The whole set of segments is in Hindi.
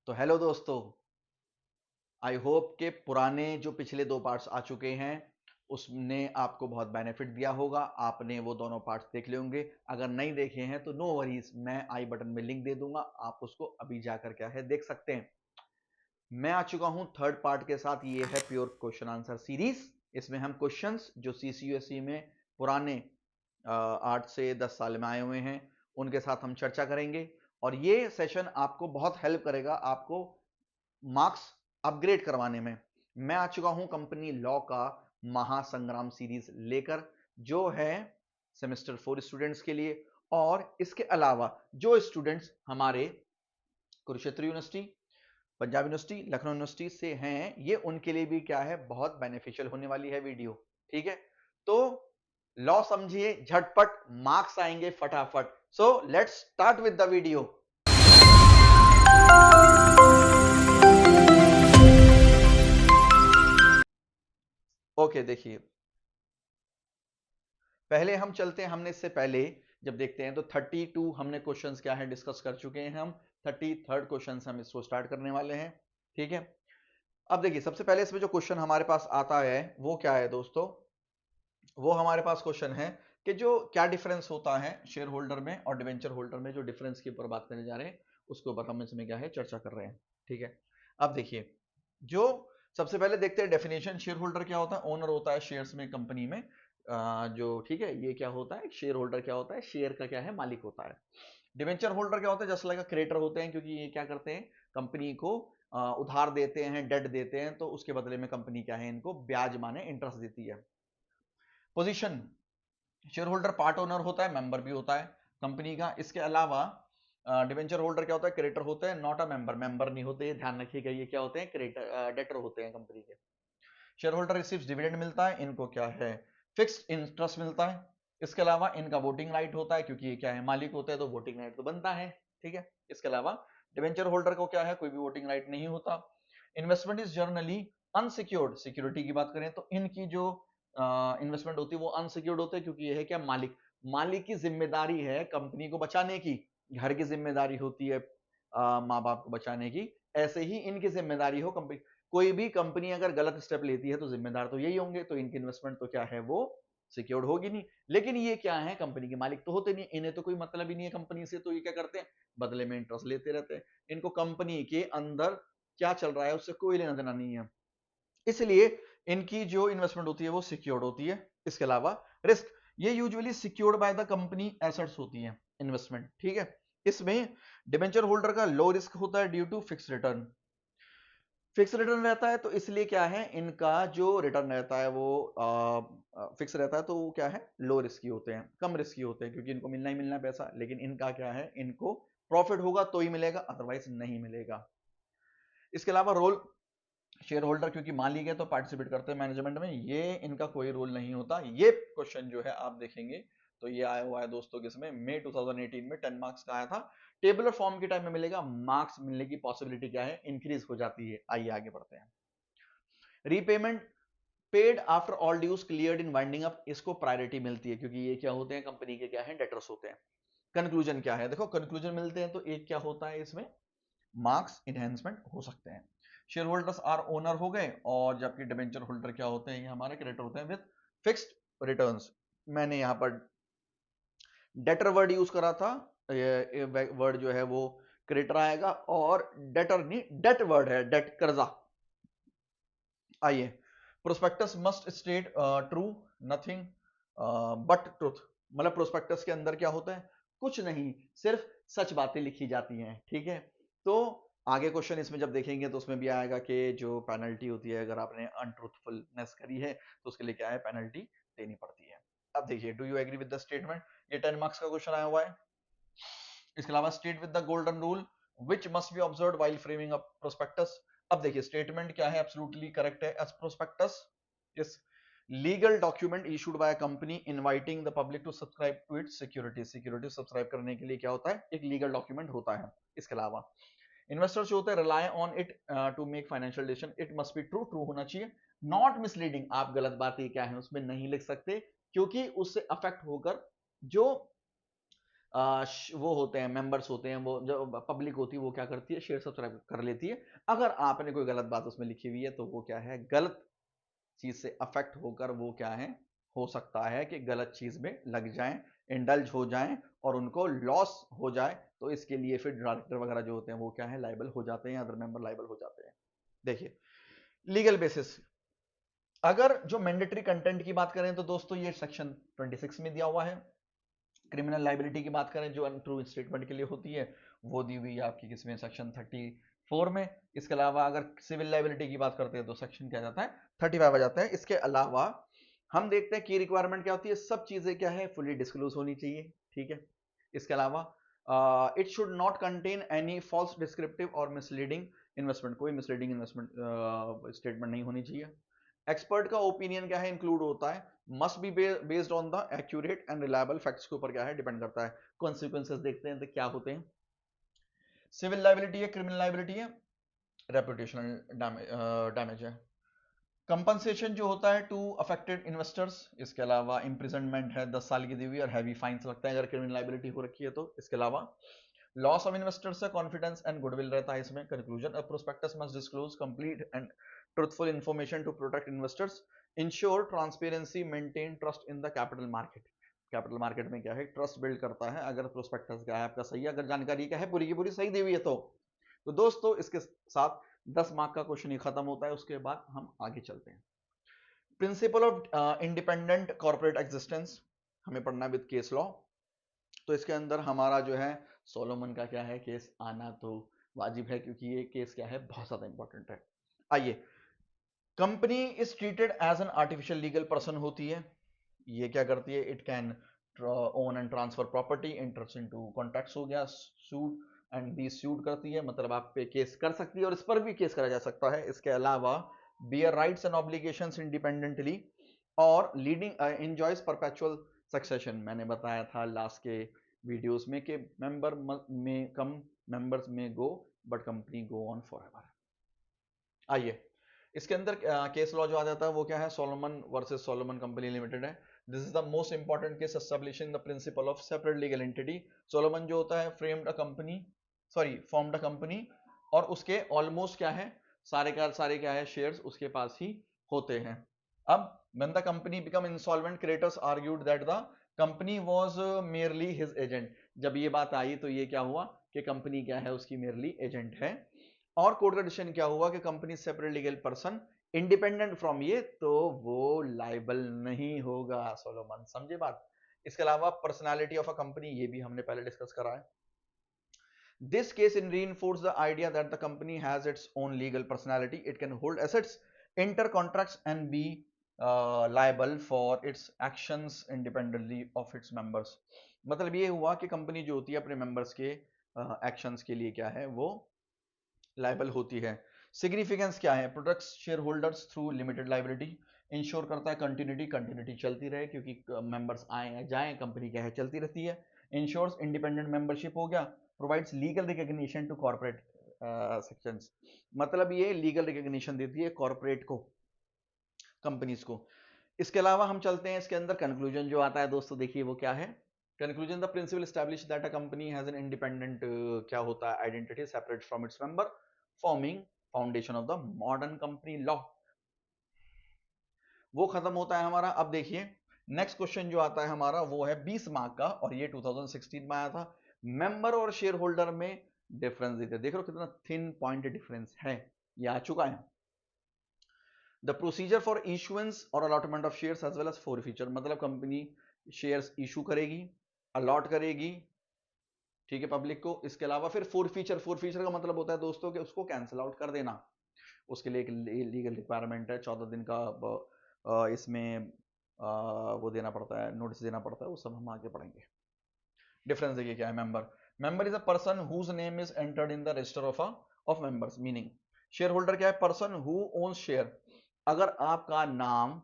तो हेलो दोस्तों, आई होप के पुराने जो पिछले 2 पार्ट्स आ चुके हैं उसने आपको बहुत बेनिफिट दिया होगा। आपने वो दोनों पार्ट्स देख लिए होंगे। अगर नहीं देखे हैं तो नो वरीज, मैं आई बटन में लिंक दे दूंगा, आप उसको अभी जाकर क्या है देख सकते हैं। मैं आ चुका हूं थर्ड पार्ट के साथ। ये है प्योर क्वेश्चन आंसर सीरीज। इसमें हम क्वेश्चंस जो सीसीयूएसई में पुराने 8 से 10 साल में आए हुए हैं उनके साथ हम चर्चा करेंगे। और ये सेशन आपको बहुत हेल्प करेगा, आपको मार्क्स अपग्रेड करवाने में। मैं आ चुका हूं कंपनी लॉ का महासंग्राम सीरीज लेकर, जो है सेमेस्टर 4 स्टूडेंट्स के लिए। और इसके अलावा जो स्टूडेंट्स हमारे Kurukshetra university, Punjab university, Lucknow university से हैं, ये उनके लिए भी क्या है बहुत बेनिफिशियल होने वाली है वीडियो। ठीक है, तो लॉ समझिए झटपट, मार्क्स आएंगे फटाफट। So let's start with the video. Okay, देखिए पहले हम चलते हैं। हमने इससे पहले जब देखते हैं तो 32 हमने क्वेश्चंस क्या है डिस्कस कर चुके हैं। हम 33rd क्वेश्चन हम इसको स्टार्ट करने वाले हैं। ठीक है, अब देखिए सबसे पहले इसमें जो क्वेश्चन हमारे पास आता है वो क्या है दोस्तों, वो हमारे पास क्वेश्चन है कि जो क्या डिफरेंस होता है शेयर होल्डर में और डिवेंचर होल्डर में। जो डिफरेंस के ऊपर बात करने जा रहे हैं उसके ऊपर हम इसमें क्या है चर्चा कर रहे हैं। ठीक है, अब देखिए जो सबसे पहले देखते हैं डेफिनेशन। शेयर होल्डर क्या होता है? ओनर होता है शेयर्स में कंपनी में। जो ठीक है, ये क्या होता है? शेयर होल्डर क्या होता है? शेयर का क्या है मालिक होता है। डिवेंचर होल्डर क्या होता है? जस्ट लाइक क्रेडिटर होते हैं, क्योंकि ये क्या करते हैं कंपनी को उधार देते हैं, डेट देते हैं, तो उसके बदले में कंपनी क्या है इनको ब्याज माने इंटरेस्ट देती है। Position, share holder part owner होता है, मेंबर भी होता है कंपनी का। इसके अलावा डिवेंचर होल्डर क्या होता है? क्रेडिटर होते हैं, नॉट अ मेंबर, मेंबर नहीं होते, ध्यान रखिएगा। ये क्या होते हैं? क्रेडिटर, डेटर होते हैं कंपनी के। शेयर होल्डर रिसीव्स डिविडेंड मिलता है, इनको क्या है फिक्स्ड इंटरेस्ट मिलता है। इसके अलावा इनका वोटिंग राइट होता है, क्योंकि ये क्या है मालिक होते हैं, तो वोटिंग राइट तो बनता है। ठीक है, इसके अलावा डिवेंचर होल्डर को क्या है कोई भी वोटिंग राइट नहीं होता। Investment is generally unsecured, security की बात करें तो इनकी जो इन्वेस्टमेंट होती है वो अनसिक्योर्ड होते हैं, क्योंकि ये है क्या मालिक, मालिक की जिम्मेदारी है कंपनी को बचाने की। घर की जिम्मेदारी होती है माँ बाप को बचाने की, ऐसे ही इनकी जिम्मेदारी हो कंपनी। कोई भी कंपनी अगर गलत स्टेप लेती है तो जिम्मेदार तो यही होंगे, तो इनकी इन्वेस्टमेंट तो क्या है वो सिक्योर्ड होगी नहीं। लेकिन ये क्या है कंपनी के मालिक तो होते नहीं, इन्हें तो कोई मतलब ही नहीं है कंपनी से, तो ये क्या करते हैं बदले में इंटरेस्ट लेते रहते हैं। इनको कंपनी के अंदर क्या चल रहा है उससे कोई लेना देना नहीं है, इसलिए इनकी जो इन्वेस्टमेंट होती है वो सिक्योर्ड होती है। इसके अलावा रिस्क, ये usually secured by the company assets होती है इन्वेस्टमेंट। ठीक है, इसमें डिबेंचर होल्डर का लो रिस्क होता है due to fix return. Fix return रहता है तो इसलिए क्या है इनका जो रिटर्न रहता है वो फिक्स रहता है, तो वो क्या है लो रिस्की होते हैं, कम रिस्की होते हैं, क्योंकि इनको मिलना ही मिलना है पैसा। लेकिन इनका क्या है इनको प्रॉफिट होगा तो ही मिलेगा, अदरवाइज नहीं मिलेगा। इसके अलावा रोल, शेयर होल्डर क्योंकि मालिक है तो पार्टिसिपेट करते हैं मैनेजमेंट में, ये इनका कोई रोल नहीं होता। ये क्वेश्चन जो है आप देखेंगे तो ये आया हुआ है दोस्तों किसमें, मई 2018 में 10 मार्क्स का आया था। टेबलर फॉर्म के टाइम में मिलेगा, मार्क्स मिलने की पॉसिबिलिटी क्या है इंक्रीज हो जाती है। आइए आगे बढ़ते हैं। Repayment paid after all dues cleared in winding up, इसको प्रायोरिटी मिलती है क्योंकि ये क्या होते हैं कंपनी के क्या है डेटर्स होते हैं। कंक्लूजन क्या है? देखो कंक्लूजन मिलते हैं तो एक क्या होता है इसमें मार्क्स इनहेंसमेंट हो सकते हैं। शेयर होल्डर्स आर ओनर हो गए, और जबकि डिबेंचर होल्डर क्या होते हैं ये हमारे क्रेडिटर होते हैं विद फिक्स्ड रिटर्न्स। मैंने यहां पर डेटर वर्ड यूज करा था, ये वर्ड जो है वो क्रेडिटर आएगा, और डेटर नहीं डेट वर्ड है, डेट कर्जा। आइए, prospectus must state true nothing but truth, मतलब प्रोस्पेक्टस के अंदर क्या होता है कुछ नहीं, सिर्फ सच बातें लिखी जाती हैं। ठीक है, तो आगे क्वेश्चन इसमें जब देखेंगे तो उसमें भी आएगा कि जो पेनल्टी होती है अगर आपने अनट्रूथफुलनेस करी है तो उसके लिए क्या है पेनल्टी देनी पड़ती है। अब देखिए, do you agree with the statement, ये 10 मार्क्स का क्वेश्चन आया हुआ है। इसके अलावा state with the golden rule which must be observed while framing a prospectus. अब देखिए स्टेटमेंट क्या है, एब्सोल्युटली करेक्ट है। As prospectus is legal document issued by a company inviting the public to subscribe to its security, security subscribe करने के लिए क्या होता है एक लीगल डॉक्यूमेंट होता है। इसके अलावा इन्वेस्टर्स जो होते हैं rely on it to make financial decision, it must be true, true होना चाहिए। नॉट मिसलीडिंग, आप गलत बातें क्या है उसमें नहीं लिख सकते, क्योंकि उससे अफेक्ट होकर जो वो होते हैं, मेंबर्स होते हैं, वो जो पब्लिक होती है वो क्या करती है, शेयर सब्सक्राइब कर लेती है। अगर आपने कोई गलत बात उसमें लिखी हुई है तो वो क्या है, गलत चीज से अफेक्ट होकर वो क्या है, हो सकता है कि गलत चीज में लग जाएं, इंडल्ज हो जाएं और उनको लॉस हो जाए। तो इसके लिए फिर डायरेक्टर वगैरह जो होते हैं वो क्या है, लाइबल हो जाते हैं, अदर मेंबर लाइबल हो जाते हैं। देखिए लीगल बेसिस, अगर जो मैंडेटरी कंटेंट की बात करें तो दोस्तों ये सेक्शन 26 में दिया हुआ है। क्रिमिनल लाइबिलिटी की बात करें जो अनट्रू स्टेटमेंट के लिए होती है वो दी हुई है आपकी किसमें, सेक्शन 34 में। इसके अलावा अगर सिविल लाइबिलिटी की बात करते हैं तो सेक्शन क्या जाता है, 35 आ जाता है। इसके अलावा हम देखते हैं की रिक्वायरमेंट क्या होती है, सब चीजें क्या है, फुली डिस्क्लोज होनी चाहिए, ठीक है। इसके अलावा it should not contain any false descriptive और मिसलीडिंग इन्वेस्टमेंट, कोई मिसलीडिंग इन्वेस्टमेंट स्टेटमेंट नहीं होनी चाहिए। एक्सपर्ट का ओपिनियन क्या है, इंक्लूड होता है, must be based on the accurate and reliable facts के ऊपर क्या है, डिपेंड करता है। कॉन्सिक्वेंसेस देखते हैं तो क्या होते हैं, सिविल लाइबिलिटी है, क्रिमिनल लाइबिलिटी है, रेपुटेशनल डैमेज है। कंपनसेशन जो होता है टू अफेक्टेड इन्वेस्टर्स, इसके अलावा इंप्रिजनमेंट है 10 साल की दी हुई और हैवी फाइन्स लगता है अगर क्रिमिनल लाइबिलिटी हो रखी है तो। इसके अलावा लॉस ऑफ इन्वेस्टर्स है, कॉन्फिडेंस एंड गुडविल रहता है इसमें। Conclusion, a prospectus must disclose complete and truthful information to protect investors, ensure transparency, maintain trust in the capital market. Capital market में क्या है, ट्रस्ट बिल्ड करता है अगर प्रोस्पेक्टस क्या है आपका सही है, अगर जानकारी क्या है पूरी की पूरी सही दी हुई है तो दोस्तों इसके साथ 10 मार्क का क्वेश्चन ही खत्म होता है। उसके बाद हम आगे चलते हैं। Principle of independent corporate existence हमें पढ़ना विद केस लॉ। तो इसके अंदर हमारा जो है सोलोमन का क्या है, केस आना तो वाजिब है क्योंकि ये केस क्या है, बहुत ज्यादा इंपॉर्टेंट है। आइए, company is treated as an artificial legal person होती है। ये क्या करती है, it can own and transfer property, interest into contracts हो गया, सूट एंड बी सूट करती है, मतलब आप पे केस कर सकती है और इस पर भी केस करा जा सकता है। इसके अलावा bear rights and obligations independently और लीडिंग एंजॉयज परपेचुअल सक्सेशन। मैंने बताया था लास्ट के वीडियोस में कि मेंबर में कम, मेंबर्स में go but company go on forever. आइए, इसके अंदर केस लॉ जो आ जाता है वो क्या है, Solomon versus Solomon company limited है। This is the most important case establishing the principle of separate legal entity. Solomon जो होता है framed a company, formed a company और उसके ऑलमोस्ट क्या है, सारे क्या है, शेयर्स उसके पास ही होते हैं। अब when the company become insolvent, creditors argued that the company was merely his agent। जब ये बात आई तो ये क्या हुआ कि कंपनी क्या है, उसकी merely एजेंट है। और कोर्ट का डिसीजन क्या हुआ कि company separate legal person independent from ये, तो वो लाइबल नहीं होगा। सोलोमन समझे बात। इसके अलावा पर्सनालिटी ऑफ अ कंपनी, ये भी हमने पहले डिस्कस करा है। This case in reinforce the idea that the company has its own legal personality. It can hold assets, enter contracts and be liable for its actions independently of its members। मतलब ये हुआ कि कंपनी जो होती है अपने मेंबर्स के एक्शंस के लिए क्या है, वो लाइबल होती है। सिग्निफिकेंस क्या है, protects share holders through limited liability, ensure करता है कंटिन्यूटी चलती रहे क्योंकि मेंबर्स आए जाएं, कंपनी क्या है चलती रहती है। इंश्योर्स इंडिपेंडेंट मेंबरशिप हो गया, provides legal recognition to corporate sections, मतलब ये लीगल रिकॉग्निशन देती है कॉर्पोरेट को, कंपनीज को। इसके अलावा हम चलते हैं इसके अंदर, कंक्लूजन जो आता है दोस्तों देखिए वो क्या है। Conclusion, the principle establish that a company has an independent क्या होता है, identity separate from its member, forming foundation of the modern company law. वो खत्म होता है हमारा। अब देखिए नेक्स्ट क्वेश्चन जो आता है हमारा वो है 20 मार्क का और ये 2016 में आया था। मेंबर और शेयर होल्डर में डिफरेंस देते, देख लो कितना थिन पॉइंट डिफरेंस है, ये आ चुका है। द प्रोसीजर फॉर इशुएंस और allotment of shares as well as forfeiture, मतलब कंपनी शेयर्स इशू करेगी, अलॉट करेगी, ठीक है, पब्लिक को। इसके अलावा फिर फॉरफीचर का मतलब होता है दोस्तों कि उसको कैंसिल आउट कर देना। उसके लिए एक लीगल रिक्वायरमेंट है, 14 दिन का इसमें वो देना पड़ता है, नोटिस देना पड़ता है, वो सब हम आगे पढ़ेंगे। डिफरेंस देखिए क्या है। Member is a person whose name is entered in the register of members, meaning share holder क्या है, पर्सन हु ओन्स शेयर। अगर आपका नाम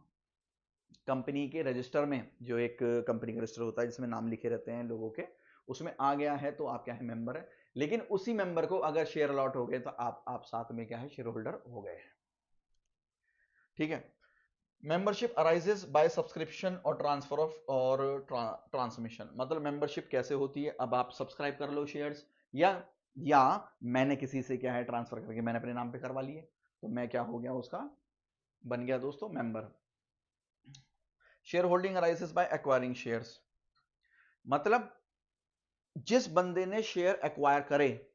कंपनी के रजिस्टर में, जो एक कंपनी का रजिस्टर होता है जिसमें नाम लिखे रहते हैं लोगों के, उसमें आ गया है तो आप क्या है, मेंबर है। लेकिन उसी मेंबर को अगर शेयर अलॉट हो गए तो आप साथ में क्या है, शेयर होल्डर हो गए हैं, ठीक है। मेंबरशिप अराइजेस बाय सब्सक्रिप्शन और ट्रांसफर ऑफ और ट्रांसमिशन, मतलब मेंबरशिप कैसे होती है, अब आप सब्सक्राइब कर लो शेयर्स, या मैंने किसी से क्या है ट्रांसफर करके मैंने अपने नाम पे करवा लिए, तो मैं क्या हो गया, उसका बन गया दोस्तों member. Share holding arises by acquiring shares, मतलब जिस बंदे ने शेयर एक्वायर करे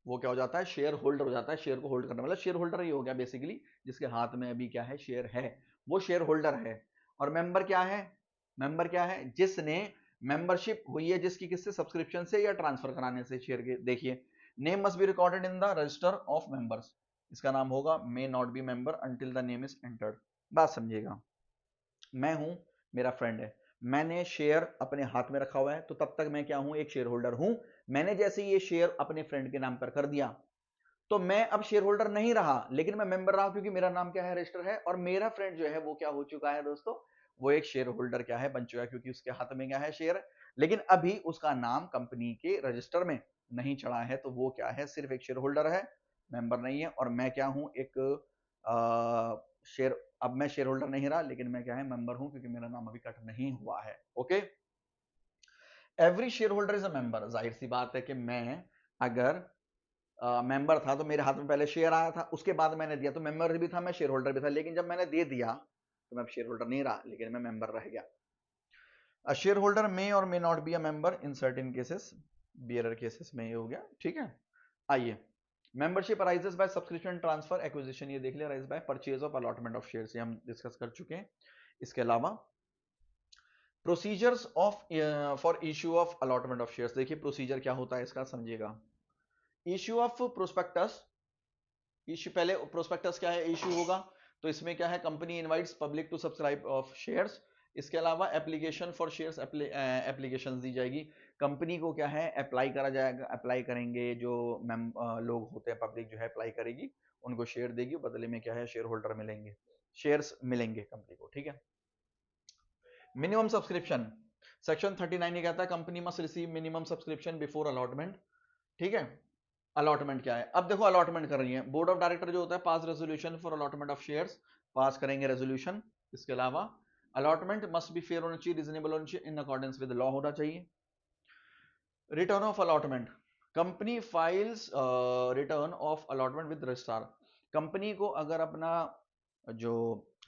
वो क्या हो जाता है, शेयर होल्डर हो जाता है। शेयर को होल्ड करने वाला शेयर होल्डर ही हो गया बेसिकली, जिसके हाथ में अभी क्या है, शेयर है, वो शेयर होल्डर है। और मेंबर क्या है, मेंबर क्या है, जिसने मेंबरशिप हुई है जिसकी, किससे, सब्सक्रिप्शन से या ट्रांसफर कराने से शेयर के। देखिए, name must be recorded in the register of members, इसका नाम होगा मे not B member until the name is entered. बात समझिएगा, मैं हूं, मेरा फ्रेंड है, मैंने शेयर अपने हाथ में रखा हुआ है, तो तब तक मैं क्या हूं, एक शेयर होल्डर हूं। मैंने जैसे ये शेयर अपने फ्रेंड के नाम पर कर दिया, तो मैं अब शेयर होल्डर नहीं रहा, लेकिन मैं मेंबर रहा, क्योंकि मेरा नाम क्या है, रजिस्टर है, और मेरा फ्रेंड जो है वो क्या हो चुका है दोस्तों, वो एक शेयर होल्डर क्या है, बन चुका है, क्योंकि उसके हाथ में क्या है, शेयर। लेकिन अभी उसका नाम कंपनी के रजिस्टर में नहीं चढ़ा है, तो वो क्या है, सिर्फ एक शेयर होल्डर है, मेंबर नहीं है। और मैं क्या हूं, एक शेयर, अब मैं शेयर होल्डर नहीं रहा, लेकिन मैं क्या है, मेंबर हूं, क्योंकि मेरा नाम अभी कट नहीं हुआ है। Okay, every share holder is a member, जाहिर सी बात है कि मैं अगर मेंबर था तो मेरे हाथ में पहले शेयर आया था, उसके बाद मैंने दिया, तो मेंबर भी था, मैं शेयर होल्डर भी था, लेकिन जब मैंने दे दिया तो मैं शेयर होल्डर नहीं रहा, लेकिन मैं मेंबर रह गया। अ शेयर होल्डर मे और may not be a member in certain cases, bearer cases में ये हो गया, ठीक है। आइए, membership arises by subscription, transfer, acquisition, ये देख लिया, arise by purchase of allotment of shares, ये हम डिस्कस कर चुके हैं। इसके अलावा procedures of for issue of allotment of shares, देखिए प्रोसीजर क्या होता है इसका, समझिएगा। इश्यू ऑफ प्रोस्पेक्टस, इश्यू, पहले प्रोस्पेक्टस क्या है, इश्यू होगा, तो इसमें क्या है, company invites public to subscribe of shares. इसके अलावा एप्लीकेशन फॉर शेयर्स, एप्लीकेशन दी जाएगी, कंपनी को क्या है, अप्लाई करा जाएगा, अप्लाई करेंगे जो लोग होते हैं, पब्लिक जो है अप्लाई करेगी, उनको शेयर देगी, बदले में क्या है, शेयर होल्डर मिलेंगे, शेयर्स मिलेंगे कंपनी को, ठीक है। मिनिमम सब्सक्रिप्शन, सेक्शन 39 ये कहता है company must receive minimum subscription before allotment, ठीक है। अलॉटमेंट क्या है, अब देखो अलॉटमेंट कर रही है, बोर्ड ऑफ डायरेक्टर जो होता है pass resolution for allotment of shares, pass करेंगे रेजोल्यूशन। इसके अलावा अलॉटमेंट मस्ट बी फेयर होना चाहिए, रीजनेबल होना चाहिए, इन अकॉर्डेंस विद लॉ होना चाहिए। Return of allotment, company files return of allotment with registrar, company को अगर अपना जो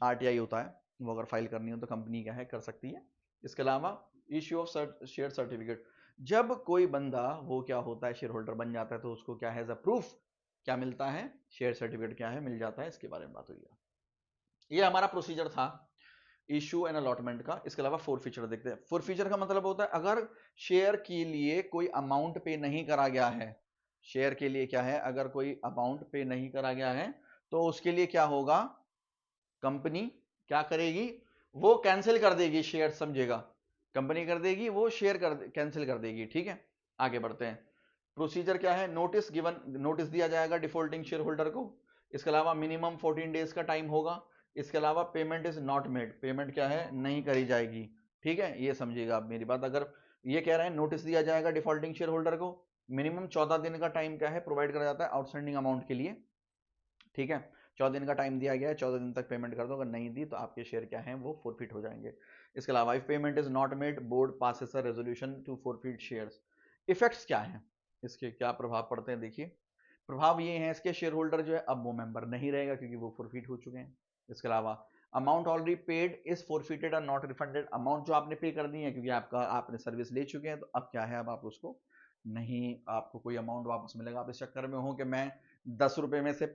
आरटीआई होता है वो अगर फाइल करनी हो तो कंपनी क्या है, कर सकती है। इसके अलावा इश्यू ऑफ शेयर सर्टिफिकेट, जब कोई बंदा वो क्या होता है, शेयर होल्डर बन जाता है, तो उसको क्या है, एज अ प्रूफ क्या मिलता है, शेयर सर्टिफिकेट क्या है, मिल जाता है। इसके बारे में बात हुई है। ये हमारा प्रोसीजर था इशू एंड अलॉटमेंट का। इसके अलावा फोर फीचर देखते हैं। फोर फीचर का मतलब होता है अगर शेयर के लिए कोई अमाउंट पे नहीं करा गया है, शेयर के लिए क्या है, अगर कोई अमाउंट पे नहीं करा गया है, तो उसके लिए क्या होगा, कंपनी क्या करेगी, वो कैंसिल कर देगी शेयर, समझेगा, कंपनी कर देगी, वो शेयर कैंसिल कर देगी, ठीक है। आगे बढ़ते हैं, प्रोसीजर क्या है, नोटिस गिवन, नोटिस दिया जाएगा डिफॉल्टिंग शेयर होल्डर को। इसके अलावा मिनिमम 14 डेज का टाइम होगा। इसके अलावा payment is not made, payment क्या है, नहीं करी जाएगी, ठीक है, ये समझिएगा आप मेरी बात। अगर ये कह रहे हैं नोटिस दिया जाएगा डिफॉल्टिंग शेयर होल्डर को, मिनिमम 14 दिन का टाइम क्या है, प्रोवाइड करा जाता है आउटस्टैंडिंग अमाउंट के लिए, ठीक है। 14 दिन का टाइम दिया गया है, 14 दिन तक पेमेंट कर दो, अगर नहीं दी तो आपके शेयर क्या हैं, वो फोरफिट हो जाएंगे। इसके अलावा if payment is not made, board passes a resolution to forfeit shares. Effects क्या हैं, इसके क्या प्रभाव पड़ते हैं, देखिए प्रभाव ये हैं, इसके शेयर होल्डर जो है अब वो मेंबर नहीं रहेगा, क्योंकि वो फोरफिट हो चुके हैं। इसके अलावा amount already paid is forfeited और नॉट रिफंडेड, अमाउंट जो आपने पे कर दी है, क्योंकि आपने सर्विस ले चुके हैं, तो अब क्या है, अब आप उसको नहीं, आपको कोई अमाउंट वापस मिलेगा। आप इस चक्कर में हो कि मैं 10 रुपए में से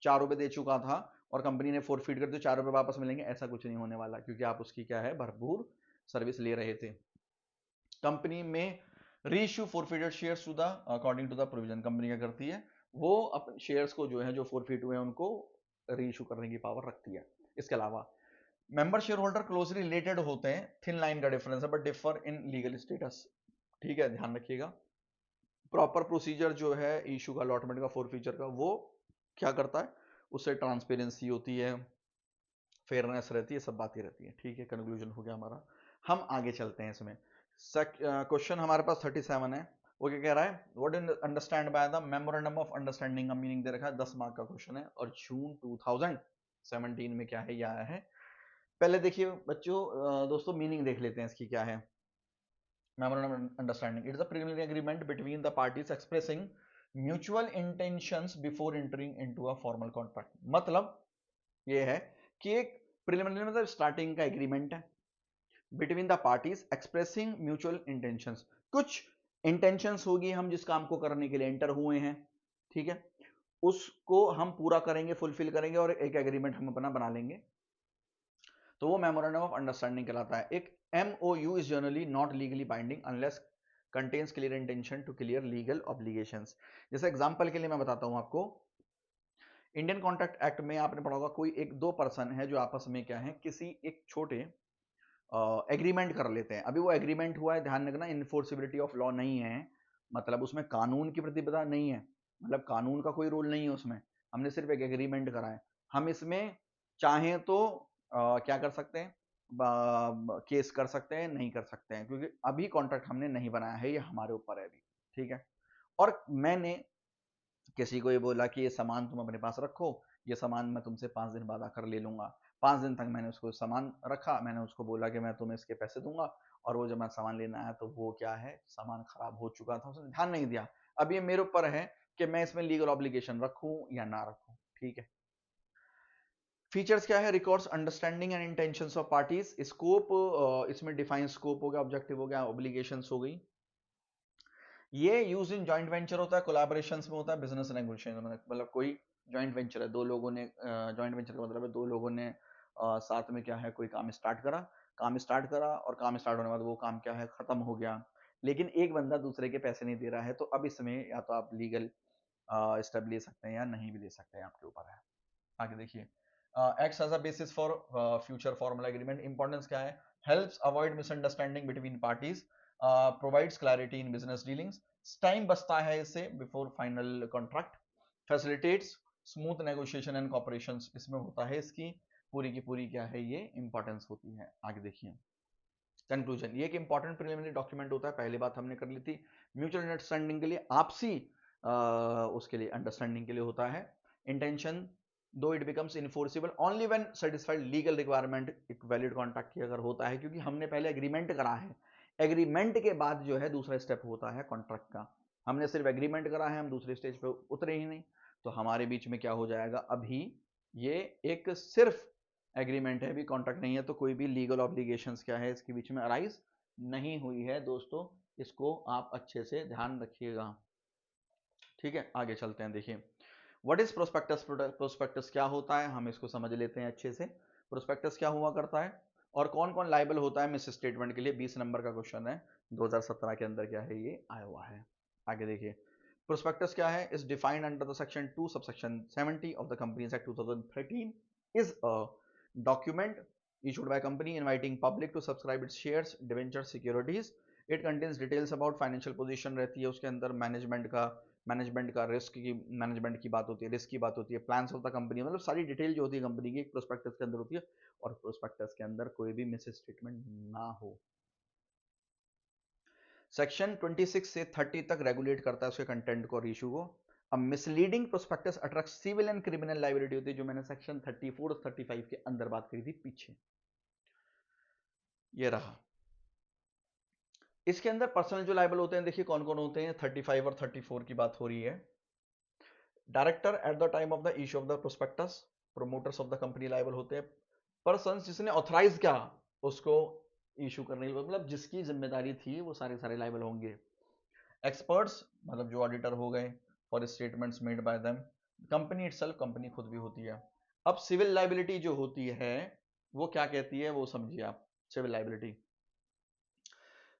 4 रुपए दे चुका था और कंपनी ने फोरफिट कर दिया, 4 रुपए वापस मिलेंगे, ऐसा कुछ नहीं होने वाला, क्योंकि आप उसकी क्या है, भरपूर सर्विस ले रहे थे। कंपनी में reissue forfeited shares to the according to the provision, company क्या करती है, वो अपने शेयर्स को जो है, जो फोरफिट हुए हैं, उनको रीइश्यू करने की पावर रखती है। इसके अलावा member share holder closely related होते हैं, थिन लाइन का डिफरेंस है, but differ in legal status, ठीक है, ध्यान रखिएगा। प्रॉपर प्रोसीजर जो है इशू का, अलॉटमेंट का, फोरफिचर का, वो क्या करता है, उससे ट्रांसपेरेंसी होती है, फेयरनेस रहती है, सब बातें रहती हैं, ठीक है। कंक्लूजन हो गया हमारा, हम आगे चलते हैं इसमें। क्वेश्चन हमारे पास 37 है, वो क्या कह रहा है, what is understand by the memorandum of understanding का मीनिंग दे रखा है, 10 मार्क का क्वेश्चन है, और जून 2017 में क्या है, ये आया है। पहले देखिए बच्चों, दोस्तों मीनिंग देख लेते हैं इसकी क्या है। Memorandum of understanding, it is a preliminary agreement between the parties expressing mutual intentions before entering into a formal contract. मतलब ये है कि एक प्रिलिमिनरी मतलब स्टार्टिंग का एग्रीमेंट है between the parties expressing mutual intentions. कुछ इंटेंशंस होगी, हम जिस काम को करने के लिए एंटर हुए हैं, ठीक है, उसको हम पूरा करेंगे, फुलफिल करेंगे और एक एग्रीमेंट हम अपना बना लेंगे, तो वो मेमोरेंडम ऑफ अंडरस्टैंडिंग कहलाता है। एक MOU is generally not legally binding unless contains clear intention to clear legal obligations. जैसे एग्जांपल के लिए मैं बताता हूं आपको, इंडियन कॉन्ट्रैक्ट एक्ट में आपने पढ़ा होगा, कोई एक दो पर्सन है जो आपस में क्या है, किसी एक छोटे एग्रीमेंट कर लेते हैं। अभी वो एग्रीमेंट हुआ है, ध्यान रखना, इन्फोर्सिबिलिटी ऑफ लॉ नहीं है, मतलब उसमें कानून की प्रतिबद्धता नहीं है, मतलब कानून का कोई रोल नहीं है उसमें, हमने सिर्फ एक एग्रीमेंट करा है। हम इसमें चाहें तो क्या कर सकते हैं, केस कर सकते हैं, नहीं कर सकते हैं, क्योंकि अभी कॉन्ट्रैक्ट हमने नहीं बनाया है, ये हमारे ऊपर है अभी, ठीक है। और मैंने किसी को ये बोला कि ये सामान तुम अपने पास रखो, ये सामान मैं तुमसे 5 दिन बाद आकर ले लूंगा। 5 दिन तक मैंने उसको सामान रखा, मैंने उसको बोला कि मैं तुम्हें इसके पैसे दूंगा, और वो जब मैं सामान लेना आया तो वो क्या है, सामान खराब हो चुका था, उसने ध्यान नहीं दिया। अब ये मेरे ऊपर है कि मैं इसमें लीगल ऑब्लिगेशन रखूं या ना रखूं, ठीक है। फीचर्स क्या है, records understanding and intentions of parties. Scope, इसमें डिफाइन स्कोप हो गया, ऑब्जेक्टिव हो गया, ऑब्लिगेशंस हो गई। ये यूज इन जॉइंट वेंचर होता है, कोलैबोरेशन में होता है, बिजनेस नेगोशिएशन में, मतलब कोई जॉइंट वेंचर है, दो लोगों ने, जॉइंट वेंचर का मतलब है दो लोगों ने साथ में क्या है, कोई काम स्टार्ट करा, और काम स्टार्ट होने के बाद वो काम क्या है, खत्म हो गया, लेकिन एक बंदा दूसरे के पैसे नहीं दे रहा है, तो अब इसमें या तो आप लीगल स्टेप ले सकते हैं या नहीं भी ले सकते हैं, आपके ऊपर है। आगे देखिए, acts as a basis for future formal agreement. Importance क्या है, helps avoid misunderstanding between parties, provides clarity in business dealings, time बचता है इससे before final contract, facilitates smooth negotiation and cooperation, इसमें होता है, इसकी पूरी की पूरी क्या है, ये इंपॉर्टेंस होती है। आगे देखिए, कंक्लूजन, ये एक इंपॉर्टेंट प्रिलिमिनरी डॉक्यूमेंट होता है, पहली बात हमने कर ली थी, म्यूचुअल अंडरस्टैंडिंग के लिए, आपसी उसके लिए, अंडरस्टैंडिंग के लिए होता है। Intention, though it becomes enforceable only when satisfied legal requirement, एक वैलिड कॉन्ट्रैक्ट की अगर होता है, क्योंकि हमने पहले एग्रीमेंट करा है, एग्रीमेंट के बाद जो है दूसरा स्टेप होता है कॉन्ट्रैक्ट का, हमने सिर्फ एग्रीमेंट करा है, हम दूसरे स्टेज पे उतरे ही नहीं, तो हमारे बीच में क्या हो जाएगा, अभी ये एक सिर्फ एग्रीमेंट है, अभी कॉन्ट्रैक्ट नहीं है, तो कोई भी लीगल ऑब्लिगेशंस क्या है इसके बीच में अराइज नहीं हुई है दोस्तों, इसको आप अच्छे से ध्यान रखिएगा, ठीक है। आगे चलते हैं, देखिए व्हाट इज प्रोस्पेक्टस। प्रोस्पेक्टस क्या होता है, हम इसको समझ लेते हैं अच्छे से। प्रोस्पेक्टस क्या हुआ करता है और कौन कौन लाइबल होता है मिस स्टेटमेंट के लिए, 20 नंबर का क्वेश्चन है, 2017 के अंदर क्या है ये आया हुआ है। आगे देखिए, प्रोस्पेक्टस क्या है, is defined under the section 2 subsection 70 of the companies act 2013, is a document issued by company inviting public to subscribe its shares, debentures, securities. It contains details about financial position रहती है उसके अंदर, मैनेजमेंट का रिस्क की, मैनेजमेंट की बात होती है, रिस्क की बात होती है, प्लान्स ऑफ द कंपनी, मतलब सारी डिटेल जो होती है कंपनी की एक प्रोस्पेक्टस के अंदर होती है, और प्रोस्पेक्टस के अंदर कोई भी मिस स्टेटमेंट ना हो। सेक्शन 26 से 30 तक रेगुलेट करता है उसके कंटेंट को और इशू को। अब misleading prospectus attract civil and criminal liability होती है, जो मैंने सेक्शन 34 और 35 के अंदर बात करी थी पीछे, ये रहा। इसके अंदर पर्सनल जो लायबल होते हैं, देखिए कौन कौन होते हैं, 35 और 34 की बात हो रही है। Director at the time of the issue of the prospectus, promoters of the company liable होते हैं, पर्सन जिसने ऑथराइज किया उसको इशू करने के, मतलब जिसकी जिम्मेदारी थी, वो सारे सारे लायबल होंगे। एक्सपर्ट्स, मतलब जो ऑडिटर हो गए, for statements made by them, company itself, company खुद भी होती है। अब सिविल लायबिलिटी जो होती है वो क्या कहती है, वो समझिए आप। Civil liability,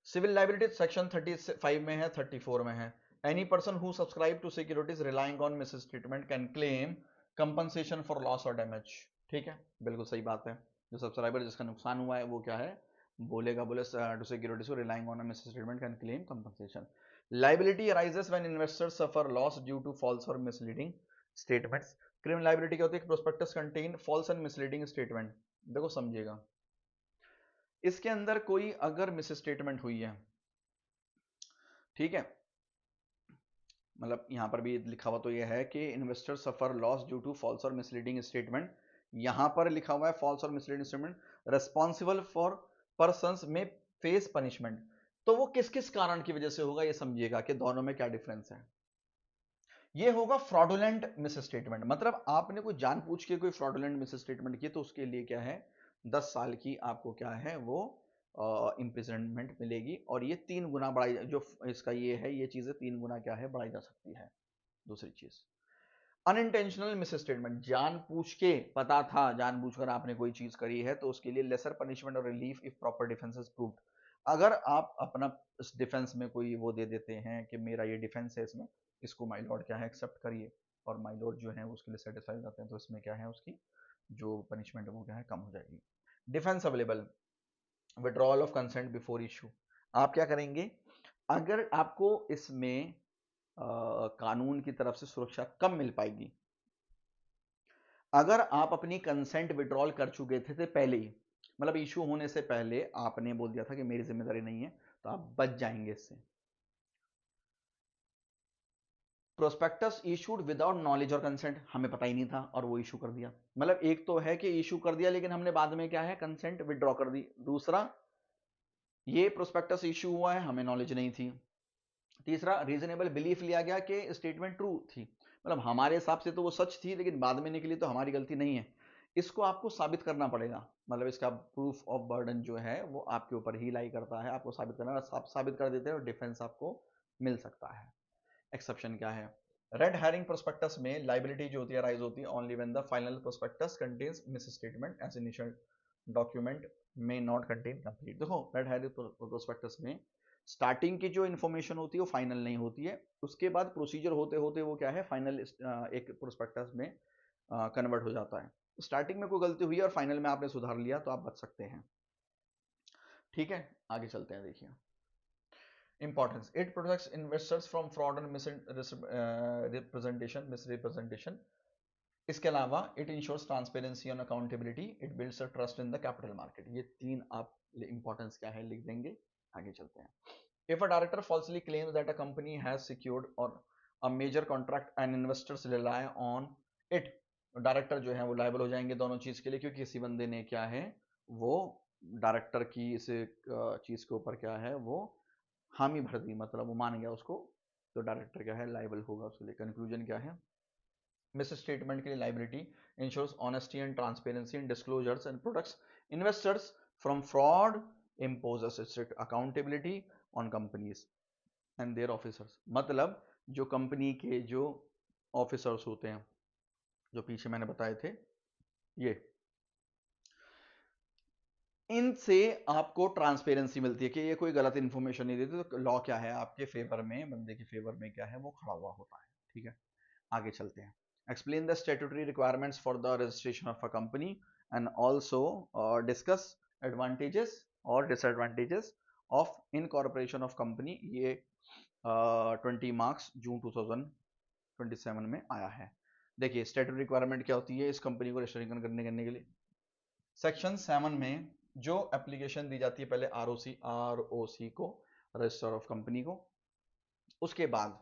civil liability section 35 में है, 34 में है। Any person who subscribe to securities relying on misstatement can claim compensation for loss और डैमेज, ठीक है, बिल्कुल सही बात है। जो सब्सक्राइबर जिसका नुकसान हुआ है वो क्या है, बोलेगा, बोले to securities relying on misstatement can claim compensation. Liability arises when investors suffer loss due to false और मिसलीडिंग स्टेटमेंट्स। क्रिमिनल लाइबिलिटी क्या होती है, prospectus contain false and misleading statement. देखो समझिएगा, इसके अंदर कोई अगर मिस स्टेटमेंट हुई है, ठीक है, मतलब यहां पर भी लिखा हुआ तो यह है कि investor suffer loss due to false और मिसलीडिंग स्टेटमेंट, यहां पर लिखा हुआ है फॉल्स और misleading statement responsible for persons में फेस पनिशमेंट, तो वो किस किस कारण की वजह से होगा ये समझिएगा कि दोनों में क्या डिफरेंस है। ये होगा फ्रॉडुलेंट मिस स्टेटमेंट, मतलब आपने कोई जानबूझ के कोई फ्रॉडुलेंट मिस स्टेटमेंट की तो उसके लिए क्या है 10 साल की आपको क्या है वो इम्प्रिजनमेंट मिलेगी, और ये 3 गुना बढ़ाई, जो इसका ये है ये चीजें 3 गुना क्या है बढ़ाई जा सकती है। दूसरी चीज अनइंटेंशनल मिस स्टेटमेंट, जानबूझ के पता था जानबूझकर आपने कोई चीज करी है तो उसके लिए लेसर पनिशमेंट और relief if proper defence is proved. अगर आप अपना डिफेंस में कोई वो दे देते हैं कि मेरा ये डिफेंस है इसमें, इसको माय लॉर्ड क्या है एक्सेप्ट करिए, और माय लॉर्ड जो है उसके लिए सेटिस्फाई हो जाते हैं, तो इसमें क्या है उसकी जो पनिशमेंट है वो क्या है कम हो जाएगी। Defence available, withdrawal of consent before issue, आप क्या करेंगे अगर आपको इसमें कानून की तरफ से सुरक्षा कम मिल पाएगी, अगर आप अपनी कंसेंट विड्रॉल कर चुके थे पहले ही, मतलब इशू होने से पहले आपने बोल दिया था कि मेरी जिम्मेदारी नहीं है, तो आप बच जाएंगे इससे। प्रोस्पेक्टस इशूड विदाउट नॉलेज और कंसेंट, हमें पता ही नहीं था और वो इशू कर दिया, मतलब एक तो है कि इशू कर दिया लेकिन हमने बाद में क्या है कंसेंट विड्रॉ कर दी। दूसरा ये प्रोस्पेक्टस इशू हुआ है हमें नॉलेज नहीं थी। तीसरा रीजनेबल बिलीफ लिया गया कि स्टेटमेंट ट्रू थी, मतलब हमारे हिसाब से तो वो सच थी लेकिन बाद में निकली तो हमारी गलती नहीं है। इसको आपको साबित करना पड़ेगा, मतलब इसका प्रूफ ऑफ बर्डन जो है वो आपके ऊपर ही लाई करता है, आपको साबित करना, आप साबित कर देते हैं और डिफेंस आपको मिल सकता है। एक्सेप्शन क्या है, रेड हेरिंग प्रोस्पेक्टस में लाइबिलिटी जो होती है राइज होती है only when the final prospectus contains misstatement as initial document में नॉट कंटेन कंप्लीट। देखो रेड हेरिंग प्रोस्पेक्टस में स्टार्टिंग की जो इन्फॉर्मेशन होती है वो फाइनल नहीं होती है, उसके बाद प्रोसीजर होते होते वो क्या है फाइनल एक प्रोस्पेक्टस में कन्वर्ट हो जाता है। स्टार्टिंग में कोई गलती हुई और फाइनल में आपने सुधार लिया तो आप बच सकते हैं। ठीक है आगे चलते हैं, देखिए Importance. It protects investors from fraud and misrepresentation. इसके अलावा it ensures transparency and accountability. It builds a trust in the capital market. ये 3 आप importance क्या है लिख देंगे। आगे चलते हैं। If a director falsely claims that a company has secured or a major contract and investors rely on it, director जो है वो लाइबल हो जाएंगे दोनों चीज के लिए, क्योंकि किसी बंदे ने क्या है वो डायरेक्टर की इस चीज के ऊपर क्या है वो हामी भर दी, मतलब वो मान गया उसको, तो डायरेक्टर क्या है लाइबल होगा उसके लिए। कंक्लूजन क्या है, मिस स्टेटमेंट के लिए liability ensures honesty and transparency in disclosures and products investors from fraud, imposes strict accountability on companies and their officers, मतलब जो कंपनी के जो ऑफिसर्स होते हैं जो पीछे मैंने बताए थे ये, इनसे आपको ट्रांसपेरेंसी मिलती है कि ये कोई गलत इंफॉर्मेशन नहीं देते, तो लॉ क्या है आपके फेवर में, बंदे के फेवर में क्या है वो खड़ा हुआ होता है। ठीक है आगे चलते हैं। Explain the statutory requirements for the registration of a company and also discuss advantages और disadvantages of incorporation of company. ये 20 मार्क्स जून 2027 में आया है। देखिए स्टैट्यूटरी रिक्वायरमेंट क्या होती है इस कंपनी को रजिस्ट्रेशन करने के लिए। सेक्शन 7 में जो एप्लीकेशन दी जाती है पहले आरओसी को, रजिस्टर ऑफ कंपनी को, उसके बाद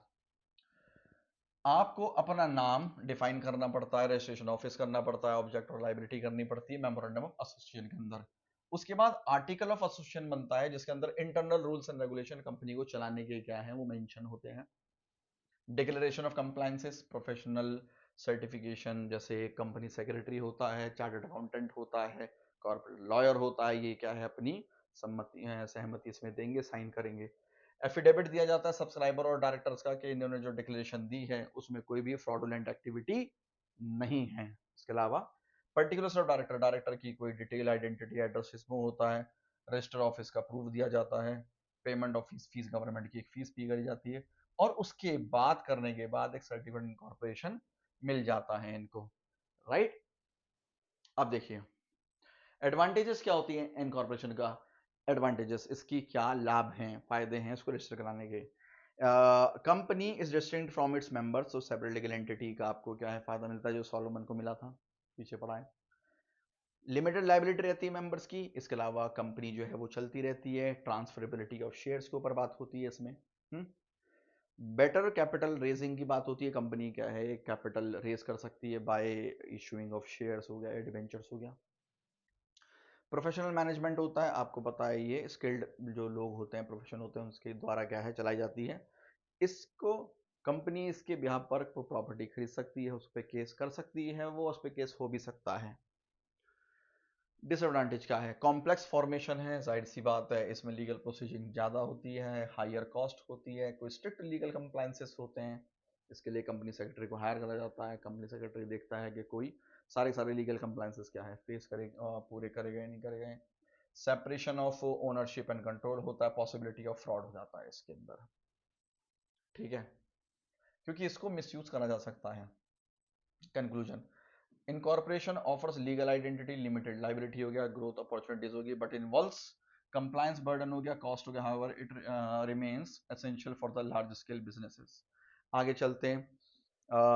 आपको अपना नाम डिफाइन करना पड़ता है, रजिस्ट्रेशन ऑफिस करना पड़ता है, ऑब्जेक्ट और लाइबिलिटी करनी पड़ती है मेमोरेंडम ऑफ एसोसिएशन के अंदर। उसके बाद आर्टिकल ऑफ एसोसिएशन बनता है जिसके अंदर internal rules and regulation company को चलाने के क्या है वो मेंशन होते हैं। Declaration of compliances, professional certification, जैसे कंपनी सेक्रेटरी होता है, चार्टर्ड अकाउंटेंट होता है, कॉर्पोरेट लॉयर होता है, ये क्या है अपनी सम्मति सहमति इसमें देंगे, साइन करेंगे। एफिडेविट दिया जाता है सब्सक्राइबर और डायरेक्टर्स का कि इन्होंने जो डिक्लेरेशन दी है उसमें कोई भी फ्रॉडुलेंट एक्टिविटी नहीं है। इसके अलावा पर्टिकुलर्स ऑफ डायरेक्टर, डायरेक्टर की कोई डिटेल आइडेंटिटी एड्रेस इसमें होता है, रजिस्टर ऑफिस का प्रूफ दिया जाता है, पेमेंट ऑफ फीस गवर्नमेंट की एक फीस पे करी जाती है, और उसके बाद करने के बाद एक सर्टिफिकेट इनकॉर्पोरेशन मिल जाता है इनको। राइट अब देखिए एडवांटेजेस क्या होती है इनकॉर्पोरेशन का, एडवांटेजेस इसकी क्या लाभ हैं फायदे हैं इसको रजिस्टर कराने के। Company is distinct from its members, तो सेपरेट लीगल एंटिटी का आपको क्या है फायदा मिलता है जो सॉलोमन को मिला था, पीछे पड़ा है। लिमिटेड लाइबिलिटी रहती है मेंबर्स की, इसके अलावा कंपनी जो है वो चलती रहती है, ट्रांसफरेबिलिटी ऑफ शेयर्स के ऊपर बात होती है इसमें। बेटर कैपिटल रेजिंग की बात होती है, कंपनी क्या है कैपिटल रेज कर सकती है बाय इशूइंग ऑफ शेयर्स हो गया, डिबेंचर्स हो गया। प्रोफेशनल मैनेजमेंट होता है, आपको पता है ये स्किल्ड जो लोग होते हैं, प्रोफेशन होते हैं, उसके द्वारा क्या है चलाई जाती है। इसको कंपनी इसके बिहाफ पर कोई प्रॉपर्टी खरीद सकती है, उस पर केस कर सकती है, वो उस पर केस हो भी सकता है। डिसएडवांटेज क्या है, कॉम्प्लेक्स फॉर्मेशन है, जाहिर सी बात है इसमें लीगल प्रोसीजिंग ज़्यादा होती है, हायर कॉस्ट होती है, कोई स्ट्रिक्ट लीगल कंप्लायंसेस होते हैं। इसके लिए कंपनी सेक्रेटरी को हायर करा जाता है, कंपनी सेक्रेटरी देखता है कि कोई सारे लीगल कंप्लायंसेस क्या है फेस करेगा, पूरे करेगा नहीं करेगा। Separation of ownership and control होता है, पॉसिबिलिटी ऑफ फ्रॉड हो जाता है इसके अंदर, ठीक है, क्योंकि इसको मिसयूज करा जा सकता है। Conclusion, incorporation offers legal identity, limited liability हो गया, ग्रोथ अपॉर्चुनिटीज होगी, बट इन्वॉल्व्स कंप्लायंस बर्डन हो गया, कॉस्ट हो गया, however it remains essential for the large scale businesses. आगे चलते हैं,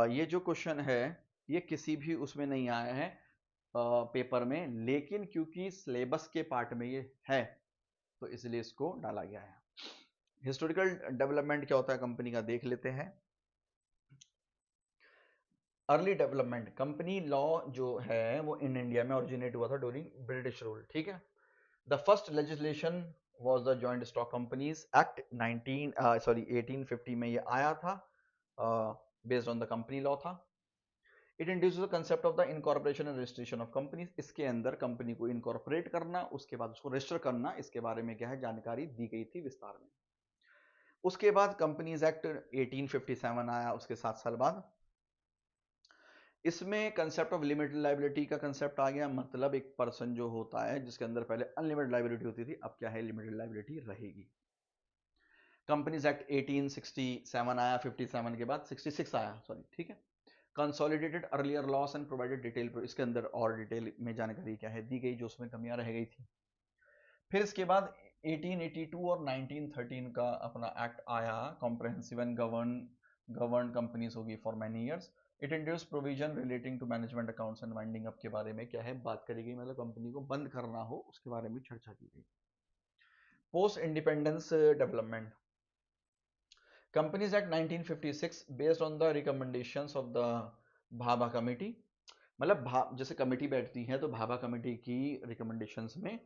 ये जो क्वेश्चन है ये किसी भी उसमें नहीं आया है पेपर में, लेकिन क्योंकि सिलेबस के पार्ट में ये है तो इसलिए इसको डाला गया है। हिस्टोरिकल डेवलपमेंट क्या होता है कंपनी का देख लेते हैं। अर्ली डेवलपमेंट, कंपनी लॉ जो है वो इन इंडिया में ओरिजिनेट हुआ था ड्यूरिंग ब्रिटिश रूल, ठीक है। The first legislation was the joint stock companies act 1850 में ये आया था, based on the company law था। It introduce the concept of the incorporation and registration of companies, इसके अंदर कंपनी को इनकॉर्पोरेट करना, उसके बाद उसको रजिस्टर करना, इसके बारे में क्या है जानकारी दी गई थी विस्तार में। उसके बाद कंपनीज एक्ट 1857 आया, उसके 7 साल बाद इसमें कंसेप्ट ऑफ लिमिटेड लाइबिलिटी का कंसेप्ट आ गया, मतलब एक पर्सन जो होता है जिसके अंदर पहले अनलिमिटेड लाइबिलिटी होती थी, अब क्या है लिमिटेड लाइबिलिटी रहेगी। कंपनीज एक्ट 1867 आया, 57 के बाद 66 आया, सॉरी, ठीक है। Consolidated earlier loss and provided detail, इसके अंदर और डिटेल में जानकारी क्या है दी गई जो उसमें कमियां रह गई थी। फिर इसके बाद 1882 और 1913 का अपना एक्ट आया, कॉम्प्रहेंसिव एंड गवर्न कंपनीज होगी for many years. It introduce provision relating to management accounts and winding up के बारे में क्या है बात करी गई, मतलब कंपनी को बंद करना हो उसके बारे में चर्चा की गई। Post independence development, companies act 1956 based on the recommendations of the Bhabha committee, मतलब जैसे कमेटी बैठती है तो भाभा कमेटी की रिकमेंडेशंस में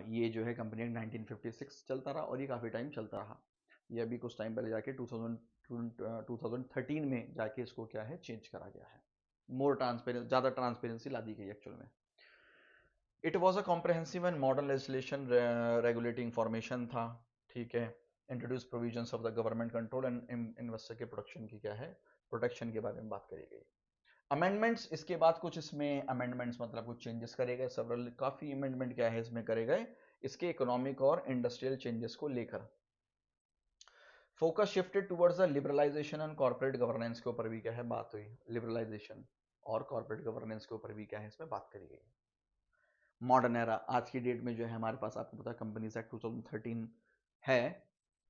ये जो है कंपनी एक्ट 1956 चलता रहा और ये काफ़ी टाइम चलता रहा। ये अभी कुछ टाइम पहले जाके 2013 में जाके इसको क्या है चेंज करा गया है, मोर ट्रांसपेरेंसी, ज़्यादा ट्रांसपेरेंसी ला दी गई एक्चुअल में। It was a comprehensive and modern legislation regulating formation था, ठीक है। Introduce provisions of the government control and investor के प्रोटेक्शन की क्या है प्रोटेक्शन के बारे में बात करी गई। अमेंडमेंट्स, इसके बाद कुछ इसमें अमेंडमेंट्स मतलब कुछ चेंजेस करे गए, सेवरल काफी अमेंडमेंट क्या है इसमें करे गए इसके इकोनॉमिक और इंडस्ट्रियल चेंजेस को लेकर। Focus shifted towards the liberalisation and corporate governance के ऊपर भी क्या है बात हुई, लिबरलाइजेशन और कॉर्पोरेट गवर्नेंस के ऊपर भी क्या है इसमें बात करी गई। मॉडर्न एरा, आज की डेट में जो है हमारे पास आपको पता है कंपनीज एक्ट 2013 है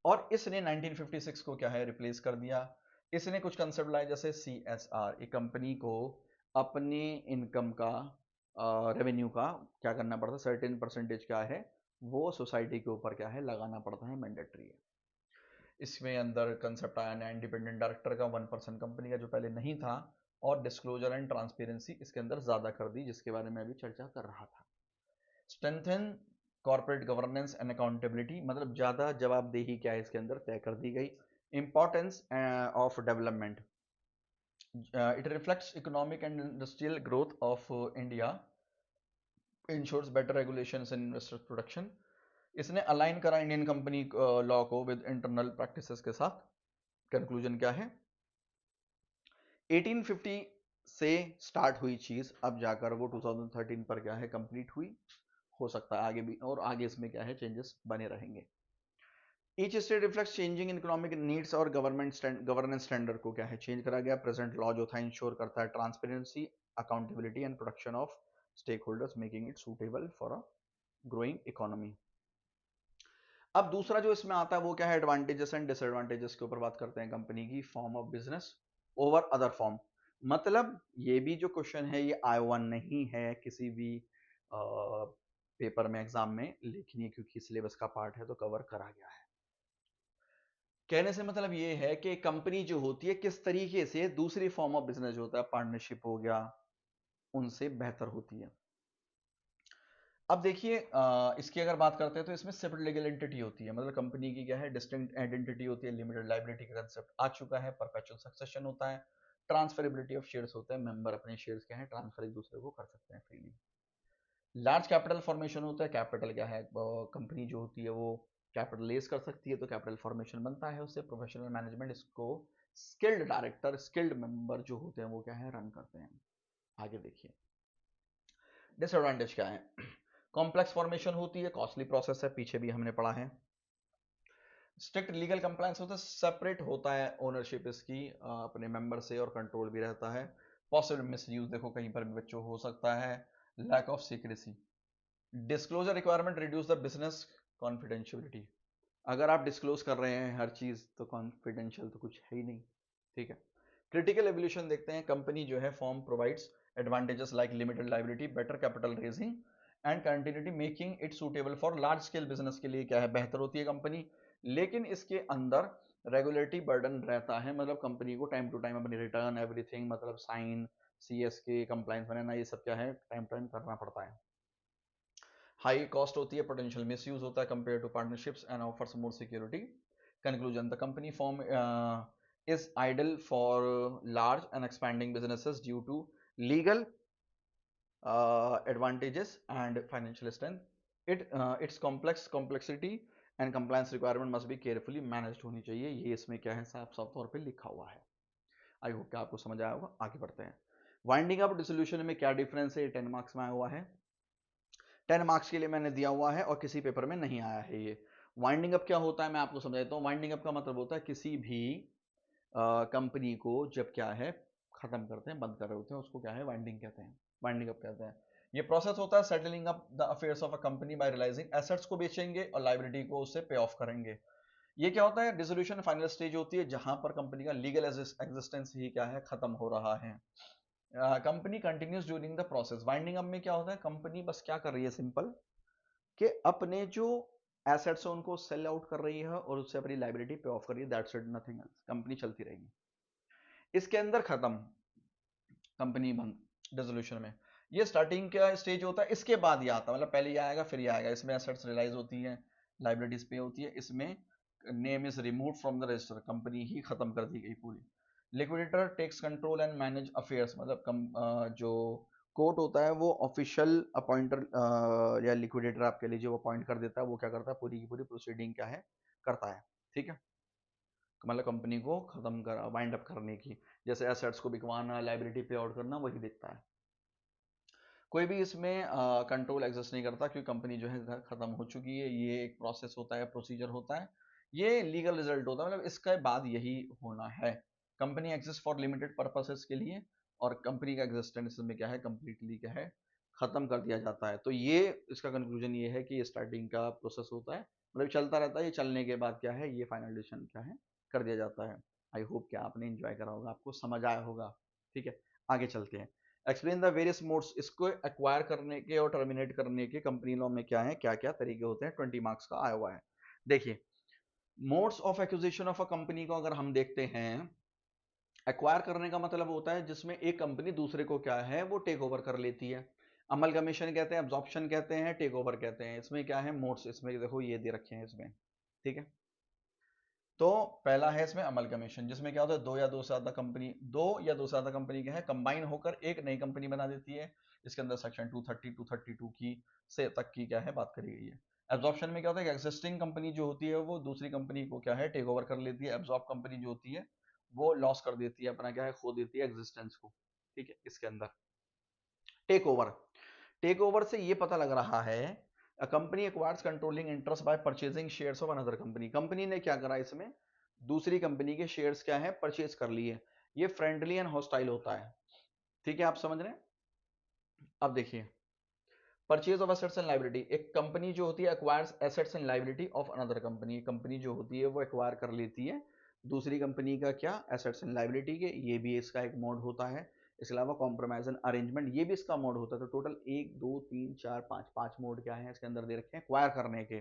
और इसने 1956 को क्या है रिप्लेस कर दिया। इसने कुछ कंसेप्ट लाए जैसे CSR, एक कंपनी को अपने इनकम का रेवेन्यू का क्या करना पड़ता है, सर्टेन परसेंटेज क्या है वो सोसाइटी के ऊपर क्या है लगाना पड़ता है, मैंडेटरी है। इसमें अंदर कंसेप्ट आया नया इंडिपेंडेंट डायरेक्टर का, 1% कंपनी का जो पहले नहीं था, और डिस्क्लोजर एंड ट्रांसपेरेंसी इसके अंदर ज्यादा कर दी जिसके बारे में अभी चर्चा कर रहा था। Strengthen corporate governance and accountability, मतलब ज्यादा जवाबदेही क्या है इसके अंदर तय कर दी गई। Importance of development, it reflects economic and industrial growth of India, ensures better regulations and investor protection. इसने अलाइन करा इंडियन कंपनी लॉ को विद इंटरनल प्रैक्टिसेस के साथ। कंक्लूजन क्या है, 1850 से स्टार्ट हुई चीज अब जाकर वो 2013 पर क्या है कंप्लीट हुई, हो सकता है आगे भी, और आगे इसमें क्या है चेंजेस बने रहेंगे। Each state reflects changing economic needs और गवर्नेंस स्टैंडर्ड को क्या है चेंज करा गया। प्रेजेंट लॉ जो था इंश्योर करता है transparency, accountability and protection of stakeholders, making it suitable for a growing economy. अब दूसरा जो इसमें आता है वो क्या है एडवांटेजेस एंड डिसएडवांटेजेस के ऊपर बात करते हैं कंपनी की, form of business over other form. मतलब ये भी जो क्वेश्चन है ये I1 नहीं है किसी भी पेपर में एग्जाम में, लेकिन ये क्योंकि सिलेबस का पार्ट है तो कवर करा गया है। कहने से मतलब ये है कि कंपनी जो होती है किस तरीके से दूसरी फॉर्म ऑफ बिजनेस जो होता है, पार्टनरशिप हो गया, उनसे बेहतर होती है। अब देखिए इसकी अगर बात करते हैं तो इसमें सेपरेट लीगल एंटिटी होती है, मतलब कंपनी की क्या है, डिस्टिंक्ट आइडेंटिटी होती है, लिमिटेड लायबिलिटी का कंसेप्ट आ चुका है, परपेचुअल सक्सेशन होता है, ट्रांसफरेबिलिटी ऑफ शेयर्स होता है, मेंबर अपने शेयर्स क्या है ट्रांसफर एक दूसरे को कर सकते हैं फ्रीली। लार्ज कैपिटल फॉर्मेशन होता है, कैपिटल क्या है, कंपनी जो होती है वो कैपिटल रेज कर सकती है, तो कैपिटल फॉर्मेशन बनता है उससे। प्रोफेशनल मैनेजमेंट, इसको स्किल्ड डायरेक्टर, स्किल्ड मेंबर जो होते हैं वो क्या है रन करते हैं। आगे देखिए डिसएडवांटेज क्या है, कॉम्प्लेक्स फॉर्मेशन होती है, कॉस्टली प्रोसेस है, पीछे भी हमने पढ़ा है। स्ट्रिक्ट लीगल कंप्लायंस होता है, सेपरेट होता है ओनरशिप इसकी अपने मेंबर से, और कंट्रोल भी रहता है। पॉसिबल मिसयूज देखो कहीं पर भी बच्चों हो सकता है। Lack of secrecy, disclosure requirement reduce the business confidentiality, अगर आप डिस्क्लोज कर रहे हैं हर चीज तो कॉन्फिडेंशियल तो कुछ है ही नहीं, ठीक है। क्रिटिकल एवोल्यूशन देखते हैं, कंपनी जो है form provides advantages like limited liability, better capital raising and continuity, making it suitable for large scale business के लिए क्या है बेहतर होती है कंपनी। लेकिन इसके अंदर रेगुलेटरी बर्डन रहता है, मतलब कंपनी को टाइम टू टाइम अपनी रिटर्न एवरीथिंग, मतलब साइन, सीएसके कंप्लायंस बनाना, ये सब क्या है टाइम टू टाइम करना पड़ता है। हाई कॉस्ट होती है, पोटेंशियल मिसयूज होता है compare to partnerships and offers more security. Conclusion, the company form is idle for large and expanding businesses due to legal advantages and financial strength. Its complexity and compliance requirement must be carefully managed होनी चाहिए, ये इसमें क्या है साफ साफ तौर पे लिखा हुआ है। आई होप कि आपको समझ आया होगा। आगे बढ़ते हैं, वाइंडिंग अप डिसोल्यूशन में क्या डिफरेंस है, 10 मार्क्स में आया हुआ है, 10 मार्क्स के लिए मैंने दिया हुआ है और किसी पेपर में नहीं आया है ये। वाइंडिंग अप क्या होता है मैं आपको समझाता हूँ। वाइंडिंग अप का मतलब होता है किसी भी कंपनी को जब क्या है खत्म करते हैं, बंद कर रहे होते हैं, उसको क्या है वाइंडिंग कहते हैं, वाइंडिंग अप कहते हैं। ये प्रोसेस होता है settling up the affairs of a company by realising assets को बेचेंगे और लायबिलिटी को उससे पे ऑफ करेंगे। ये क्या होता है, डिसोल्यूशन फाइनल स्टेज होती है जहां पर कंपनी का लीगल एग्जिस्टेंस ही क्या है खत्म हो रहा है। Company continues during the process. Winding up में क्या होता है, कंपनी बस क्या कर रही है सिंपल कि अपने जो एसेट्स है उनको सेल आउट कर रही है और उससे अपनी लायबिलिटी पे ऑफ कर रही है, that's it, nothing else, company चलती रहेगी। इसके अंदर खत्म, कंपनी बंद डिसोल्यूशन में। ये स्टार्टिंग का स्टेज होता है, इसके बाद ये आता है, मतलब पहले ये आएगा फिर ये आएगा। इसमें एसेट्स रियलाइज होती है, लायबिलिटीज पे होती है, इसमें name is remove from the register, company ही खत्म कर दी गई पूरी। Liquidator takes control and manage affairs, मतलब जो कोर्ट होता है वो ऑफिशियल अपॉइंटर या लिक्विडेटर आपके लिए जो अपॉइंट कर देता है वो क्या करता है पूरी की पूरी प्रोसीडिंग क्या है करता है, ठीक है। मतलब कंपनी को खत्म कर वाइंड अप करने की, जैसे एसेट्स को बिकवाना, लायबिलिटी पे आउट करना, वही देखता है। कोई भी इसमें कंट्रोल एग्जिस्ट नहीं करता क्योंकि कंपनी जो है खत्म हो चुकी है। ये एक प्रोसेस होता है, प्रोसीजर होता है, ये लीगल रिजल्ट होता है, मतलब इसके बाद यही होना है। Company exist for limited purposes के लिए, और कंपनी का एग्जिस्टेंस में क्या है कंप्लीटली क्या है खत्म कर दिया जाता है। तो ये इसका कंक्लूजन ये है कि ये स्टार्टिंग का प्रोसेस होता है, मतलब चलता रहता है, ये चलने के बाद क्या है ये फाइनल डिसीजन क्या है कर दिया जाता है। आई होप कि आपने एंजॉय करा होगा, आपको समझ आया होगा, ठीक है। आगे चलते हैं, एक्सप्लेन द वेरियस मोड्स, इसको एक्वायर करने के और टर्मिनेट करने के कंपनी लॉ में क्या है क्या क्या तरीके होते हैं, 20 मार्क्स का आया हुआ है। देखिए modes of acquisition of a company को अगर हम देखते हैं, एक्वायर करने का मतलब होता है जिसमें एक कंपनी दूसरे को क्या है वो टेक ओवर कर लेती है। अमलगमेशन कहते हैं, एब्जॉर्प्शन कहते हैं, टेक ओवर कहते हैं। इसमें क्या है मोड्स, इसमें देखो ये दे रखे हैं इसमें, ठीक है। तो पहला है इसमें अमलगमेशन, जिसमें क्या होता है दो या दो से ज्यादा कंपनी, दो या दो से ज्यादा कंपनी क्या है कंबाइन होकर एक नई कंपनी बना देती है। इसके अंदर सेक्शन 230 232 की से तक की क्या है बात करी गई है। एब्जॉर्प्शन में क्या होता है कि एक्जिस्टिंग कंपनी जो होती है वो दूसरी कंपनी को क्या है टेक ओवर कर लेती है। एब्जॉर्ब कंपनी जो होती है वो लॉस कर देती है, अपना क्या है खो देती है एग्जिस्टेंस को, ठीक है। इसके अंदर टेक ओवर, टेक ओवर से ये पता लग रहा है company acquires controlling interest by purchasing shares of another company. Company ने क्या करा इसमें दूसरी कंपनी के शेयर्स क्या है परचेज कर लिए। ये फ्रेंडली एंड हॉस्टाइल होता है, ठीक है, आप समझ रहे हैं। अब देखिए purchase of assets and liability, एक कंपनी जो होती है acquires assets and liability of another company, company जो होती है वो एक्वायर कर लेती है दूसरी कंपनी का क्या एसेट्स एंड लायबिलिटी के, ये भी इसका एक मोड होता है। इसके अलावा कॉम्प्रोमाइज एंड अरेंजमेंट ये भी इसका मोड होता है। तो टोटल 1 2 3 4 5 मोड क्या है इसके अंदर दे रखे हैं एक्वायर करने के।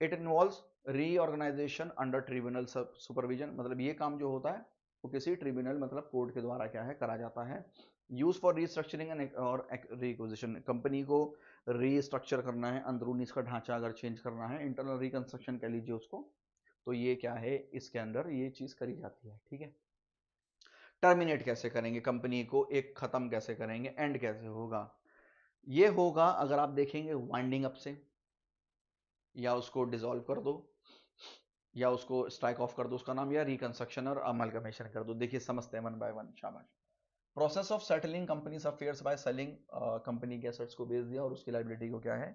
It involves reorganisation under tribunal supervision, मतलब ये काम जो होता है वो किसी ट्रिब्यूनल मतलब कोर्ट के द्वारा क्या है करा जाता है। यूज फॉर रीस्ट्रक्चरिंग और रिक्विजिशन, कंपनी को रीस्ट्रक्चर करना है, अंदरूनी इसका ढांचा अगर चेंज करना है, इंटरनल रिकंस्ट्रक्शन कह लीजिए उसको, तो ये क्या है इसके अंदर ये चीज करी जाती है। ठीक है, टर्मिनेट कैसे करेंगे कंपनी को, एक खत्म कैसे करेंगे, एंड कैसे होगा, ये होगा अगर आप देखेंगे वाइंडिंग अप से, या उसको डिसॉल्व कर दो, या उसको स्ट्राइक ऑफ कर दो उसका नाम, या रिकंस्ट्रक्शन और अमलगमेशन कर दो। देखिए समझते हैं वन बाय वन, शाबाश। Process of settling companies affairs by selling, company के एसेट्स को बेच दिया और उसकी लाइबिलिटी को क्या है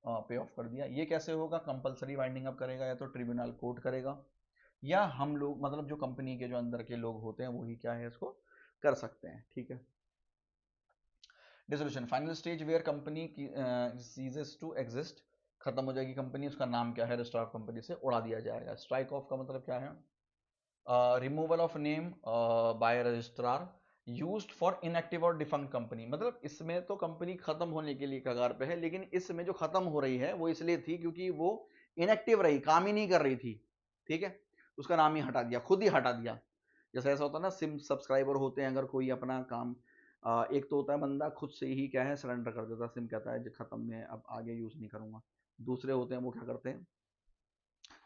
पे ऑफ कर दिया। ये कैसे होगा, कंपलसरी वाइंडिंग अप करेगा या तो ट्रिब्यूनल कोर्ट करेगा, या हम लोग मतलब जो कंपनी के जो अंदर के लोग होते हैं वही क्या है इसको कर सकते हैं। ठीक है, dissolution, final stage where company ceases to exist, खत्म हो जाएगी कंपनी, उसका नाम क्या है रजिस्टर ऑफ कंपनी से उड़ा दिया जाएगा। स्ट्राइक ऑफ का मतलब क्या है, removal of name by registrar used for inactive और डिफंक्ट कंपनी, मतलब इसमें तो कंपनी खत्म होने के लिए कगार पे है, लेकिन इसमें जो खत्म हो रही है वो इसलिए थी क्योंकि वो इनएक्टिव रही, काम ही नहीं कर रही थी। ठीक है, उसका नाम ही हटा दिया, खुद ही हटा दिया। जैसे ऐसा होता है ना, सिम सब्सक्राइबर होते हैं, अगर कोई अपना काम एक तो होता है बंदा खुद से ही क्या है सरेंडर कर देता है, सिम कहता है जो खत्म है अब आगे यूज नहीं करूंगा। दूसरे होते हैं वो क्या करते हैं,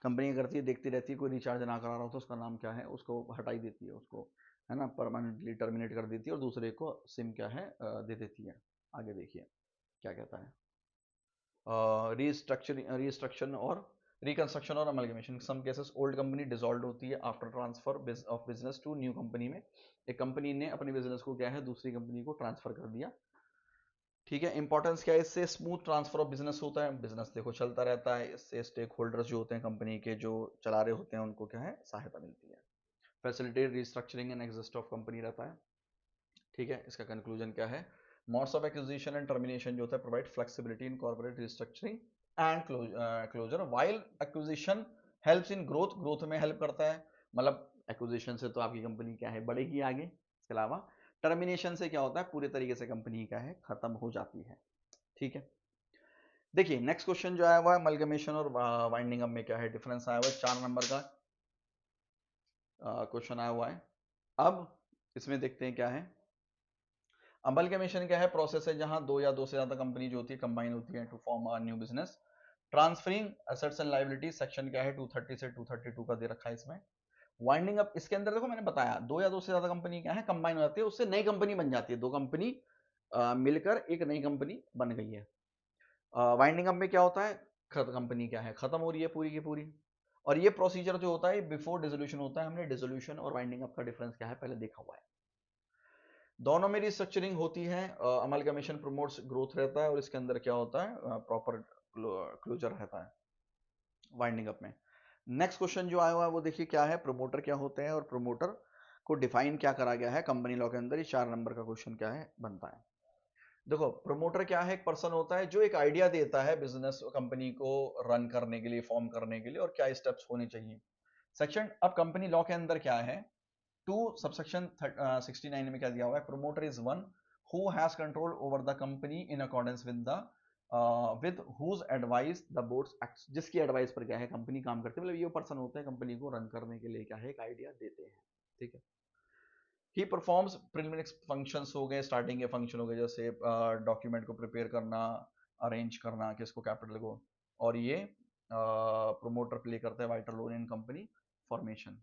कंपनी करती है देखती रहती है, कोई रिचार्ज ना करा रहा हो तो उसका नाम क्या है उसको हटा ही देती है, उसको है ना परमानेंटली टर्मिनेट कर देती है और दूसरे को सिम क्या है दे देती है। आगे देखिए क्या कहता है, रीस्ट्रक्चर और रिकंस्ट्रक्शन और amalgamation, some cases old company dissolve होती है after transfer of business to new company में, एक कंपनी ने अपने बिजनेस को क्या है दूसरी कंपनी को ट्रांसफर कर दिया। ठीक है, इंपॉर्टेंस क्या है इससे, स्मूथ ट्रांसफर ऑफ बिजनेस होता है, बिजनेस देखो चलता रहता है, इससे स्टेक होल्डर्स जो होते हैं कंपनी के जो चला रहे होते हैं उनको क्या है सहायता मिलती है। Facilitate restructuring and exist of company रहता है। ठीक है, इसका कंक्लूजन क्या है, modes of acquisition and termination जो होता है provide flexibility in corporate restructuring and closure, while acquisition helps in growth, growth में हेल्प करता है, मतलब एक्विजिशन से तो आपकी कंपनी क्या है बढ़ेगी आगे, इसके अलावा टर्मिनेशन से क्या होता है पूरे तरीके से कंपनी क्या है खत्म हो जाती है। ठीक है, देखिए नेक्स्ट क्वेश्चन जो आया हुआ है अमलगमेशन और वाइंडिंग अप में क्या है डिफरेंस आया हुआ है, 4 नंबर का क्वेश्चन आया हुआ है। अब इसमें देखते हैं क्या है, अमलगमेशन क्या है, प्रोसेस है जहां दो या दो से ज्यादा कंपनी जो होती है कंबाइन होती है to form a new business. Transferring assets and liability, section क्या है 230 से 232 का दे रखा है इसमें। वाइंडिंग अप, इसके अंदर देखो मैंने बताया दो या दो से ज्यादा कंपनी क्या है कंबाइन हो जाती है, उससे नई कंपनी बन जाती है, दो कंपनी मिलकर एक नई कंपनी बन गई है। वाइंडिंग अप में क्या होता है, कंपनी क्या है खत्म हो रही है पूरी की पूरी, और ये प्रोसीजर जो होता है बिफोर डिसोल्यूशन होता है। हमने डिसोल्यूशन और वाइंडिंग अप का डिफरेंस क्या है पहले देखा हुआ है। दोनों में रिस्ट्रक्चरिंग होती है, अमलगमेशन प्रमोट्स ग्रोथ रहता है और इसके अंदर क्या होता है प्रॉपर क्लोजर रहता है वाइंडिंग अप में। नेक्स्ट क्वेश्चन जो आया हुआ है वो देखिए क्या है, प्रमोटर क्या होते हैं और प्रमोटर को डिफाइन क्या करा गया है कंपनी लॉ के अंदर, ये 4 नंबर का क्वेश्चन क्या है बनता है। देखो प्रमोटर क्या है, एक पर्सन होता है जो एक आइडिया देता है बिजनेस कंपनी को रन करने के लिए, फॉर्म करने के लिए, और क्या स्टेप्स होने चाहिए। सेक्शन, अब कंपनी लॉ के अंदर क्या है, टू सबसेक्शन 69 में क्या दिया हुआ है, promoter is one who has control over the company in accordance with whose advice the boards acts, जिसकी एडवाइस पर क्या है कंपनी काम करती है, मतलब ये पर्सन होते हैं कंपनी को रन करने के लिए क्या है एक आइडिया देते हैं। ठीक है, ही परफॉर्म्स प्रिलिमिनरी फंक्शंस हो गए, स्टार्टिंग के फंक्शन हो गए जैसे डॉक्यूमेंट को प्रिपेयर करना, अरेंज करना किसको कैपिटल को, और ये प्रोमोटर प्ले करता है vital role in company formation.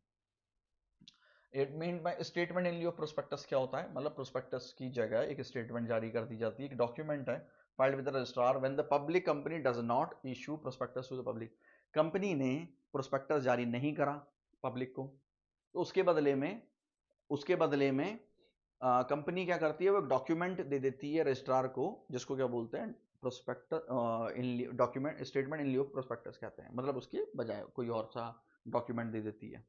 It mean by statement in lieu prospectus क्या होता है, मतलब प्रोस्पेक्टस की जगह एक स्टेटमेंट जारी कर दी जाती है, एक डॉक्यूमेंट है filed with the registrar when the public company does not issue prospectus to the public, company ने प्रोस्पेक्टस जारी नहीं करा पब्लिक को, तो उसके बदले में कंपनी क्या करती है वो एक डॉक्यूमेंट दे देती है रजिस्ट्रार को, जिसको क्या बोलते हैं prospectus in document statement in lieu prospectus कहते हैं, मतलब उसके बजाय कोई और सा डॉक्यूमेंट दे देती है।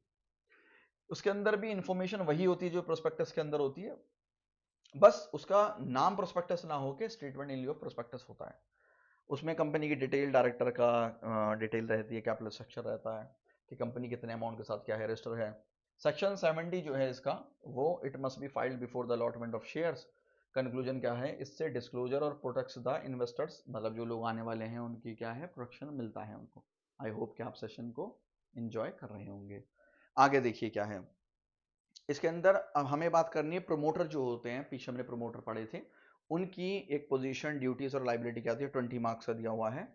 उसके अंदर भी इंफॉर्मेशन वही होती है जो प्रोस्पेक्टस के अंदर होती है, बस उसका नाम प्रोस्पेक्टस ना होके स्टेटमेंट इन लियो प्रोस्पेक्टस होता है। उसमें कंपनी की डिटेल, डायरेक्टर का डिटेल रहती है, कैपिटल स्ट्रक्चर रहता है कि कंपनी कितने अमाउंट के साथ क्या है रजिस्टर है। सेक्शन 70 जो है इसका वो it must be filed before the allotment of shares, conclusion क्या है इससे, डिस्क्लोजर और प्रोटेक्ट्स द इन्वेस्टर्स, मतलब जो लोग आने वाले हैं उनकी क्या है प्रोटेक्शन मिलता है उनको। आई होप कि आप सेशन को एंजॉय कर रहे होंगे। आगे देखिए क्या है इसके अंदर। अब हमें बात करनी है प्रोमोटर जो होते हैं, पीछे हमने प्रोमोटर पढ़े थे, उनकी एक पोजीशन, ड्यूटीज और लाइबिलिटी क्या होती है, 20 मार्क्स का दिया हुआ है।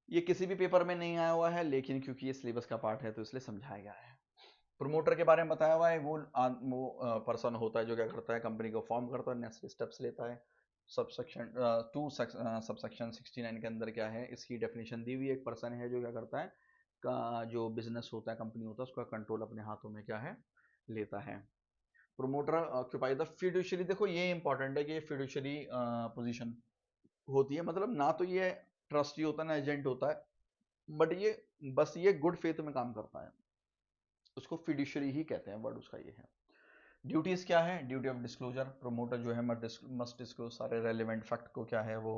ये किसी भी पेपर में नहीं आया हुआ है, लेकिन क्योंकि ये सिलेबस का पार्ट है तो इसलिए समझाया गया है। प्रोमोटर के बारे में बताया हुआ है, वो पर्सन होता है जो क्या करता है, कंपनी को फॉर्म करता है, नेक्स्ट स्टेप्स लेता है। सबसेक्शन 2 सबसेक्शन 69 के अंदर क्या है, इसकी डेफिनेशन दी हुई है। एक पर्सन है जो क्या करता है, का जो बिजनेस होता है, कंपनी होता है, उसका कंट्रोल अपने हाथों में क्या है, लेता है। प्रोमोटर ऑक्यूपाई द फिड्यूशरी, देखो ये इंपॉर्टेंट है कि ये फिड्यूशरी पोजीशन होती है, मतलब ना तो ये ट्रस्टी होता है ना एजेंट होता है, बट ये बस ये गुड फेथ में काम करता है, उसको फिड्यूशरी ही कहते हैं, वर्ड उसका ये है। ड्यूटीज क्या है, ड्यूटी ऑफ डिस्क्लोजर, प्रोमोटर जो है मस्ट डिस्क्लोज सारे रेलिवेंट फैक्ट को क्या है वो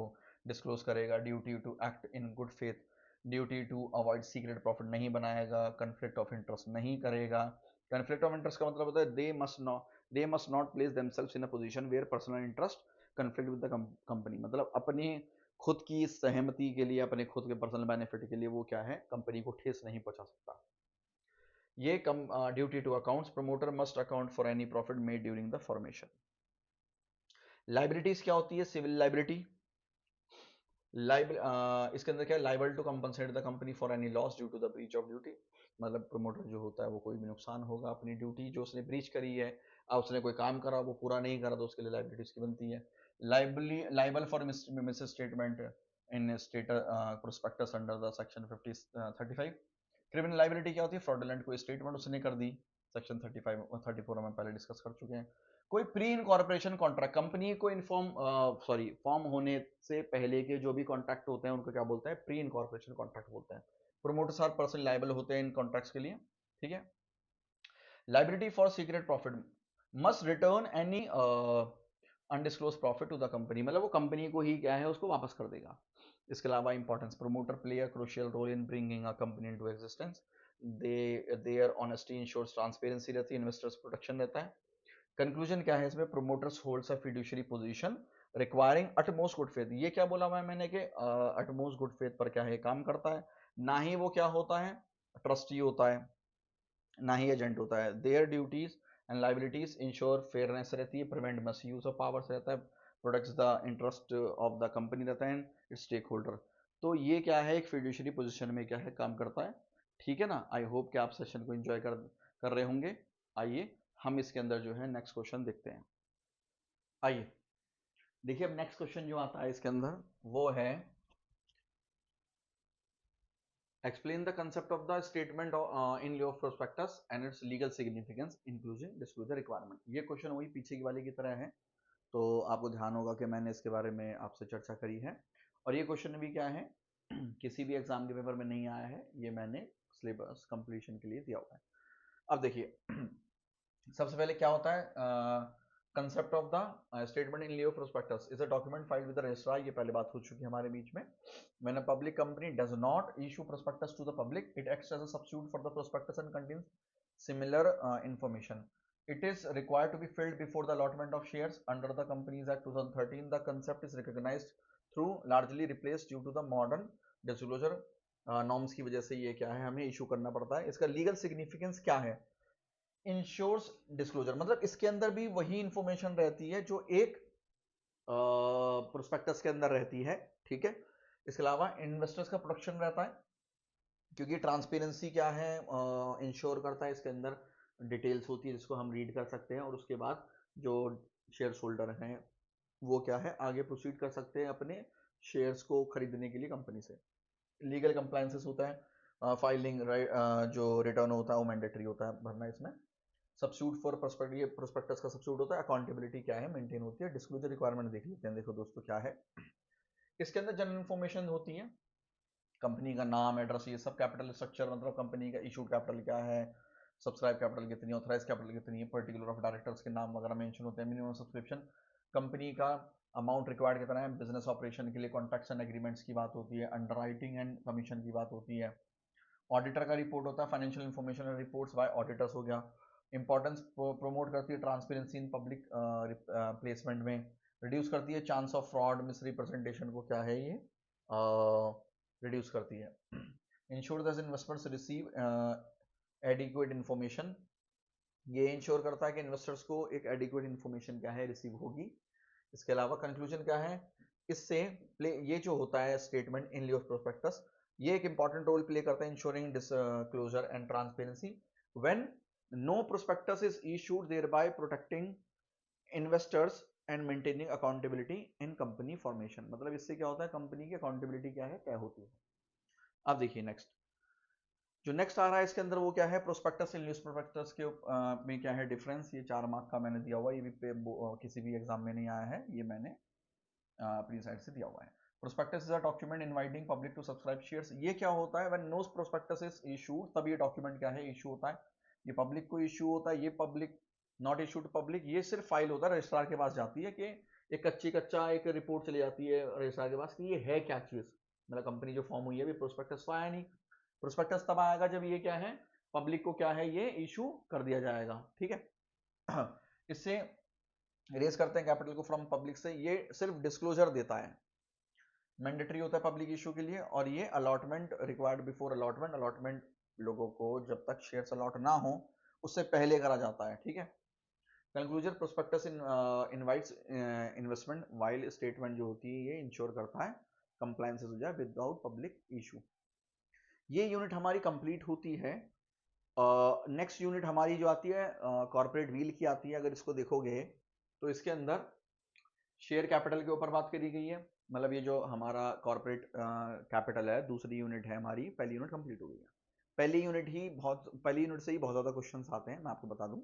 डिस्क्लोज करेगा। Duty to act in good faith, duty to avoid secret profit नहीं बनाएगा, कन्फ्लिक्ट ऑफ इंटरेस्ट नहीं करेगा। कन्फ्लिक्ट ऑफ इंटरेस्ट का मतलब होता है they must not place themselves in a position where personal interest conflict with the company, मतलब अपनी खुद की सहमति के लिए, अपने खुद के पर्सनल बेनिफिट के लिए वो क्या है, कंपनी को ठेस नहीं पहुंचा सकता। ये duty to accounts, promoter must account for any profit made during the formation. Liabilities क्या होती है, सिविल लाइबिलिटी, इसके अंदर क्या है, liable to compensate the company for any loss due to the breach of duty, मतलब प्रमोटर जो होता है वो कोई भी नुकसान होगा अपनी ड्यूटी जो उसने ब्रीच करी है, उसने कोई काम करा वो पूरा नहीं करा तो उसके लिए लाइबिलिटीज की बनती है। Liable for miss statement in state prospectus under the section 35। Criminal liability क्या होती है, फ्रॉडुलेंट कोई स्टेटमेंट उसने कर दी, सेक्शन 35 और 34 हम पहले डिस्कस कर चुके हैं। कोई प्री इनकॉर्पोरेशन कॉन्ट्रैक्ट, कंपनी को फॉर्म होने से पहले के जो भी कॉन्ट्रैक्ट होते हैं उनको क्या बोलते हैं, प्री इनकॉर्पोरेशन कॉन्ट्रैक्ट बोलते हैं। प्रोमोटर्स आर पर्सनली लायबल होते हैं इन कॉन्ट्रैक्ट्स के लिए, ठीक है। Liability for secret profit, must return any undisclose profit to the company, मतलब वो कंपनी को ही क्या है उसको वापस कर देगा। इसके अलावा importance, promoter play a crucial role in bringing a company into existence, their honesty ensures transparency रहती है, इन्वेस्टर्स प्रोटेक्शन रहता है। कंक्लूजन क्या है इसमें, promoters holds a fiduciary position requiring utmost good faith, ये क्या बोला हुआ है मैंने कि अटमोस्ट गुड फेथ पर क्या है काम करता है, ना ही वो क्या होता है ट्रस्टी होता है, ना ही एजेंट होता है। Their duties and liabilities ensure fairness रहती है, prevent miss use of powers रहता है, protects the interest of the company रहता है, इट्स स्टेक होल्डर। तो ये क्या है, एक फिड्यूशरी पोजीशन में क्या है काम करता है, ठीक है ना। आई होप कि आप सेशन को एंजॉय कर रहे होंगे। आइए हम इसके अंदर जो है नेक्स्ट क्वेश्चन देखते हैं। आइए देखिए अब नेक्स्ट क्वेश्चन जो आता है इसके अंदर वो है, explain the concept of the statement in lieu of prospectus and its legal significance including disclosure requirement। ये क्वेश्चन वही पीछे की वाले की तरह है, तो आपको ध्यान होगा कि मैंने इसके बारे में आपसे चर्चा करी है, और ये क्वेश्चन भी क्या है किसी भी एग्जाम के पेपर में नहीं आया है, ये मैंने सिलेबस कंप्लीशन के लिए दिया हुआ है। अब देखिए सबसे पहले क्या होता है, concept of the statement in lieu prospectus is a document filed with the registrar, ये पहले बात हो चुकी है हमारे बीच में। When a public company does not issue prospectus to the public, it acts as a substitute for the prospectus and contains similar information. It is required to be filled before the allotment of shares under the Companies Act 2013. The concept is recognized through largely replaced due to the modern disclosure norms की वजह से ये क्या है हमें इशू करना पड़ता है। इसका लीगल सिग्निफिकेंस क्या है, इंश्योर्स डिस्क्लोजर, मतलब इसके अंदर भी वही इंफॉर्मेशन रहती है जो एक प्रोस्पेक्टस के अंदर रहती है, ठीक है। इसके अलावा इन्वेस्टर्स का प्रोटेक्शन रहता है, क्योंकि ट्रांसपेरेंसी क्या है इंश्योर करता है, इसके अंदर डिटेल्स होती है जिसको हम रीड कर सकते हैं, और उसके बाद जो शेयर होल्डर हैं वो क्या है आगे प्रोसीड कर सकते हैं अपने शेयर्स को खरीदने के लिए कंपनी से। लीगल कंप्लायंसेस होता है, फाइलिंग जो रिटर्न होता है वो मैंडेटरी होता है भरना इसमें। सब्स्टिट्यूट फॉर प्रोस्पेक्टस का सब्स्टिट्यूट होता है, अकाउंटेबिलिटी क्या है मेंटेन होती है। डिस्क्लोजर रिक्वायरमेंट देख लेते हैं, देखो दोस्तों क्या है, इसके अंदर जनरल इन्फॉर्मेशन होती है, कंपनी का नाम एड्रेस ये सब, कैपिटल स्ट्रक्चर मतलब कंपनी का इशूड कैपिटल क्या है, सब्सक्राइब कैपिटल कितनी, ऑथराइज कैपिटल कितनी है, पर्टिकुलर ऑफ डायरेक्टर्स के नाम वगैरह मेंशन होते हैं, मिनिमम सब्सक्रिप्शन, कंपनी का अमाउंट रिक्वायर्ड कितना है, बिजनेस ऑपरेशन के लिए कॉन्ट्रैक्ट्स एंड एग्रीमेंट्स की बात होती है, अंडरराइटिंग एंड कमीशन की बात होती है, ऑडिटर का रिपोर्ट होता है, financial information and reports by auditors हो गया, इंपॉर्टेंस प्रोमोट करती है ट्रांसपेरेंसी इन पब्लिक प्लेसमेंट में, रिड्यूस करती है chance of fraud misrepresentation को क्या है ये रिड्यूस करती है। Ensure that investors receive adequate information, ये इंश्योर करता है कि इन्वेस्टर्स को एक एडिक्वेट इन्फॉर्मेशन क्या है रिसीव होगी। इसके अलावा कंक्लूजन क्या है, इससे ये जो होता है statement in lieu of prospectus, ये एक इंपॉर्टेंट रोल प्ले करता है ensuring disclosure and transparency when no prospectus is issued, thereby protecting investors and maintaining accountability in company formation. मतलब इससे क्या होता है, कंपनी की अकाउंटेबिलिटी क्या है, तय होती है। अब देखिए नेक्स्ट, जो नेक्स्ट आ रहा है इसके अंदर वो क्या है, प्रोस्पेक्टस इन न्यूज़ प्रोस्पेक्टस के में क्या है डिफरेंस। ये 4 मार्क का मैंने दिया हुआ है, ये भी किसी भी एग्जाम में नहीं आया है, ये मैंने अपनी साइड से दिया हुआ है। Prospectus is a document inviting public to subscribe shares. ये क्या होता है, when no prospectus is issued, तब ये डॉक्यूमेंट क्या है, इशू होता है। ये पब्लिक को इशू होता है, ये public not issued to public, ये सिर्फ फाइल होता है रजिस्ट्रार के पास जाती है, कि एक कच्चा एक रिपोर्ट चली जाती है रजिस्ट्रार के पास कि ये है क्या चीज, मतलब कंपनी जो फॉर्म हुई है, अभी प्रोस्पेक्टस तो आया नहीं। प्रोस्पेक्टस तब आएगा जब ये क्या है, पब्लिक को क्या है, ये इशू कर दिया जाएगा, ठीक है। इससे रेज करते हैं कैपिटल को फ्रॉम पब्लिक से, ये सिर्फ डिस्क्लोजर देता है, मैंडेटरी होता है पब्लिक इशू के लिए। और ये allotment required before allotment, allotment लोगों को जब तक शेयर्स अलॉट ना हो उससे पहले करा जाता है, ठीक है। Conclusion, prospectus invites investment, while statement जो होती है ये इंश्योर करता है कंप्लायंस हो जाए विदाउट पब्लिक इशू। ये यूनिट हमारी कंप्लीट होती है। नेक्स्ट यूनिट हमारी जो आती है कॉर्पोरेट व्हील की आती है। अगर इसको देखोगे तो इसके अंदर शेयर कैपिटल के ऊपर बात करी गई है, मतलब ये जो हमारा कॉर्पोरेट कैपिटल है, दूसरी यूनिट है हमारी, पहली यूनिट कंप्लीट हो गई है। पहली यूनिट से ही बहुत ज्यादा क्वेश्चंस आते हैं, मैं आपको बता दूं।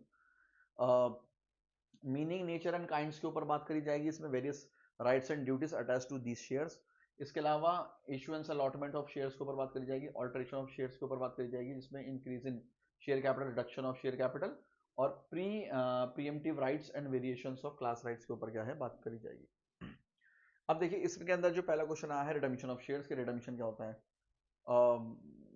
मीनिंग, नेचर एंड काइंड्स के ऊपर बात करी जाएगी, इसमें various rights and duties attach to these shares. इसके अलावा इशुएंस अलॉटमेंट ऑफ शेयर्स के ऊपर बात करी जाएगी, ऑल्टरेशन ऑफ शेयर्स के ऊपर बात करी जाएगी, जिसमें increase in share capital, reduction of share capital, और preemptive rights and variations of class rights के ऊपर क्या है बात करी जाएगी। अब देखिए इसके अंदर जो पहला क्वेश्चन आया है रिडम्पशन ऑफ शेयर्स के, रिडम्पशन क्या होता है।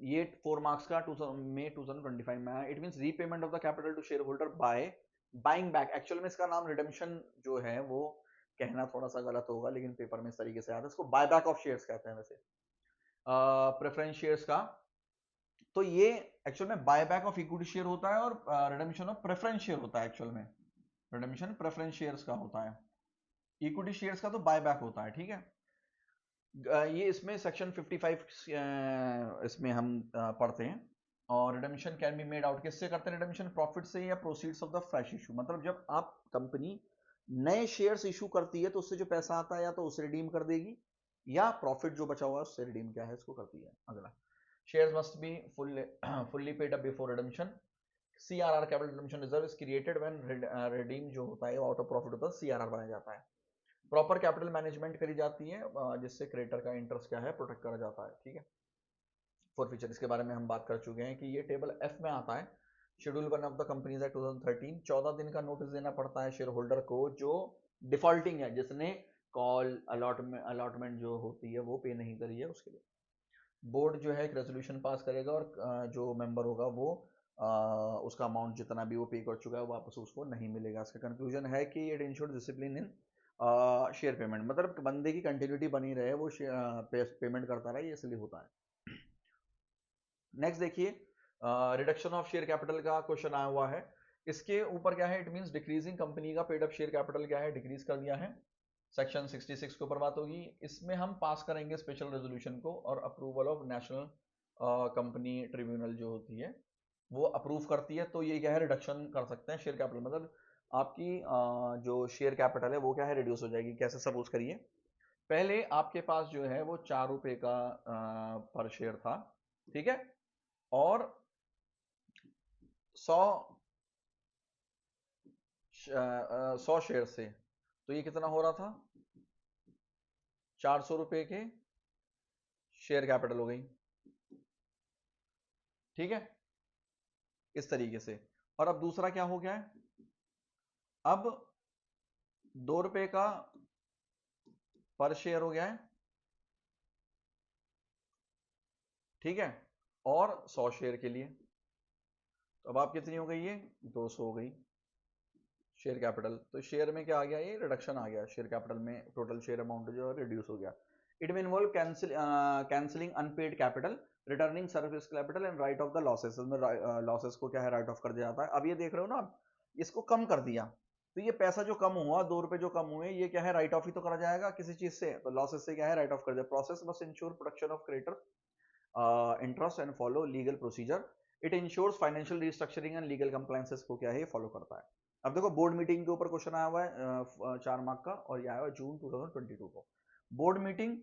ये 4 मार्क्स का 2025 में आया। It means repayment of the capital to shareholder by buying back. Actual में इसका नाम रिडम्पशन जो है वो कहना थोड़ा सा गलत होगा, लेकिन पेपर में इस तरीके से आता है, इसको बाय बैक ऑफ शेयर्स कहते हैं वैसे, प्रेफरेंस शेयर्स का। तो ये एक्चुअल में buy back of equity share होता है, और रिडम्पशन ऑफ प्रेफरेंस शेयर होता है। एक्चुअल में रिडम्पशन प्रेफरेंस शेयर्स का होता है, इक्विटी शेयर्स का तो बाय बैक होता है, ठीक है। ये इसमें सेक्शन 55 इसमें हम पढ़ते हैं। और redemption can be made out, किससे करते हैं रिडम्पशन, प्रॉफिट से या proceeds of the fresh issue. मतलब जब आप कंपनी नए शेयर्स इशू करती है तो उससे जो पैसा आता है या तो उसे रिडीम कर देगी, या प्रॉफिट जो बचा हुआ है उससे रिडीम क्या है इसको करती है। अगला, shares must be fully paid up before redemption. CRR capital redemption reserve is created when redeem जो होता है आउट ऑफ प्रॉफिट होता है, CRR बनाया जाता है। प्रॉपर कैपिटल मैनेजमेंट करी जाती है, जिससे क्रेडिटर का इंटरेस्ट क्या है प्रोटेक्ट करा जाता है, ठीक है। फॉरफीचर, इसके बारे में हम बात कर चुके हैं कि ये टेबल F में आता है। Schedule 1 of the companies act 2013, 14 दिन का नोटिस देना पड़ता है शेयर होल्डर को जो डिफॉल्टिंग है, जिसने कॉल अलॉटमेंट जो होती है वो पे नहीं करी है उसके लिए। बोर्ड जो है एक रेजोल्यूशन पास करेगा, और जो मेंबर होगा वो उसका अमाउंट जितना भी वो पे कर चुका है वापस उसको नहीं मिलेगा। इसका कंक्लूजन है कि it ensures discipline in share payment, मतलब बंदे की कंटिन्यूटी बनी रहे, वो पेमेंट करता रहे, ये इसलिए होता है। नेक्स्ट देखिए, रिडक्शन ऑफ शेयर कैपिटल का क्वेश्चन आया हुआ है। इसके ऊपर क्या है, इट मींस डिक्रीजिंग, कंपनी का पेड अप शेयर कैपिटल क्या है डिक्रीज कर दिया है। सेक्शन 66 के ऊपर बात होगी, इसमें हम पास करेंगे स्पेशल रेजोल्यूशन को, और approval of national company tribunal जो होती है वो अप्रूव करती है, तो ये क्या है रिडक्शन कर सकते हैं शेयर कैपिटल। मतलब आपकी जो शेयर कैपिटल है वो क्या है रिड्यूस हो जाएगी। कैसे, सपोज करिए पहले आपके पास जो है वो 4 रुपए का पर शेयर था, ठीक है, और 100 शेयर से तो ये कितना हो रहा था, 400 रुपए के शेयर कैपिटल हो गई, ठीक है, इस तरीके से। और अब दूसरा क्या हो गया है, अब 2 रुपए का पर शेयर हो गया है, ठीक है, और 100 शेयर के लिए, तो अब आप कितनी हो गई, ये 200 हो गई शेयर कैपिटल। तो शेयर में क्या आ गया, ये रिडक्शन आ गया शेयर कैपिटल में, टोटल शेयर अमाउंट जो है रिड्यूस हो गया। It will involve cancelling unpaid capital, returning service capital and write off the losses, इसमें लॉसेस को क्या है राइट ऑफ कर दिया जाता है। अब ये देख रहे हो ना, इसको कम कर दिया, तो ये पैसा जो कम हुआ, 2 रुपए जो कम हुए, ये क्या है राइट ऑफ ही तो करा जाएगा किसी चीज से, तो लॉसेस से क्या है राइट ऑफ कर दिया। Process must ensure production of creditor interest and follow legal procedure, it ensures financial restructuring and legal compliances को क्या है फॉलो करता है। अब देखो बोर्ड मीटिंग के ऊपर क्वेश्चन आया हुआ है 4 मार्क का, और ये आया हुआ जून 2022 को। बोर्ड मीटिंग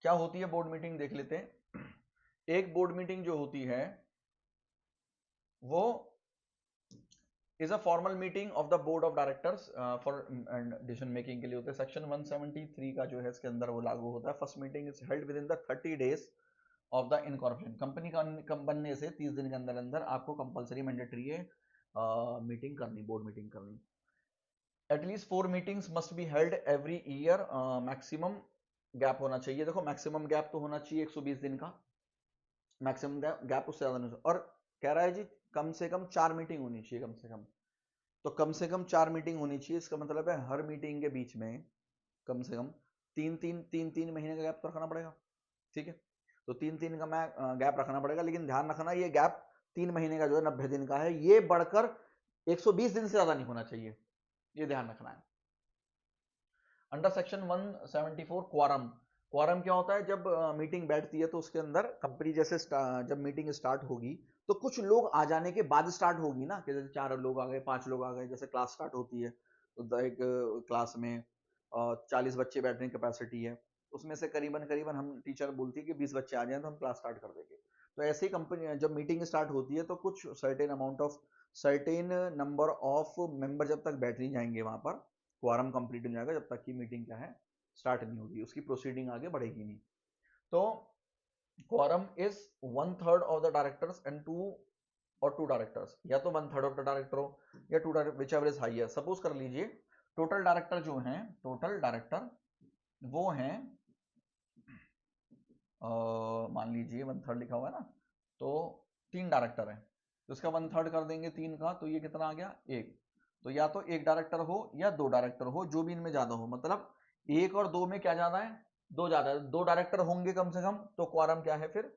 क्या होती है, बोर्ड मीटिंग देख लेते हैं। एक बोर्ड मीटिंग जो होती है वो is a formal meeting of the board of directors for decision making के लिए होते हैं। सेक्शन 173 का जो है इसके अंदर वो लागू होता है। First meeting is held with in the 30 days of the incorporation, company का बनने से 30 दिन के अंदर अंदर आपको कंपलसरी मैंडेटरी है मीटिंग करनी, बोर्ड मीटिंग करनी। At least 4 meetings must be held every year, maximum gap होना चाहिए। देखो मैक्सिमम गैप तो होना चाहिए 120 दिन का, मैक्सिमम गैप उससे ज्यादा नहीं। और कह रहा है जी कम से कम 4 मीटिंग होनी चाहिए, कम से कम, तो कम से कम 4 मीटिंग होनी चाहिए। इसका मतलब है हर मीटिंग के बीच में कम से कम 3 महीने का गैप तो रखना पड़ेगा, ठीक है। तो 3 का मैं गैप रखना पड़ेगा, लेकिन ध्यान रखना ये गैप 3 महीने का जो है 90 दिन का है, ये बढ़कर 120 दिन से ज्यादा नहीं होना चाहिए, ये ध्यान रखना है। अंडर सेक्शन 174 क्वारम, क्वारम क्या होता है, जब मीटिंग बैठती है तो उसके अंदर कंपनी जैसे जब मीटिंग स्टार्ट होगी तो कुछ लोग आ जाने के बाद स्टार्ट होगी ना, कि जैसे 4 लोग आ गए, 5 लोग आ गए, जैसे क्लास स्टार्ट होती है तो एक क्लास में 40 बच्चे बैठने की कैपेसिटी है, उसमें से करीबन करीबन हम टीचर बोलती है कि 20 बच्चे आ जाएं तो हम क्लास स्टार्ट कर देंगे। तो ऐसे ही कंपनी जब मीटिंग स्टार्ट होती है तो कुछ सर्टेन नंबर ऑफ मेंबर जब तक बैठ नहीं जाएंगे वहां पर, क्वारम कंप्लीट हो जाएगा, जब तक कि मीटिंग क्या है स्टार्ट नहीं होगी, उसकी प्रोसीडिंग आगे बढ़ेगी नहीं। तो quorum is 1/3 of the directors and 2 directors, या तो 1/3 ऑफ द डायरेक्टर हो या 2 director, which ever is highest. Suppose कर लीजिए टोटल डायरेक्टर जो हैं, टोटल डायरेक्टर वो हैं मान लीजिए 1/3 लिखा हुआ है ना, तो 3 डायरेक्टर हैं, तो इसका 1/3 कर देंगे 3 का, तो ये कितना आ गया 1। तो या तो 1 डायरेक्टर हो या 2 डायरेक्टर हो, जो भी इनमें ज्यादा हो, मतलब 1 और 2 में क्या ज्यादा है, 2 ज्यादा है। 2 डायरेक्टर होंगे कम से कम, तो क्वारम क्या है फिर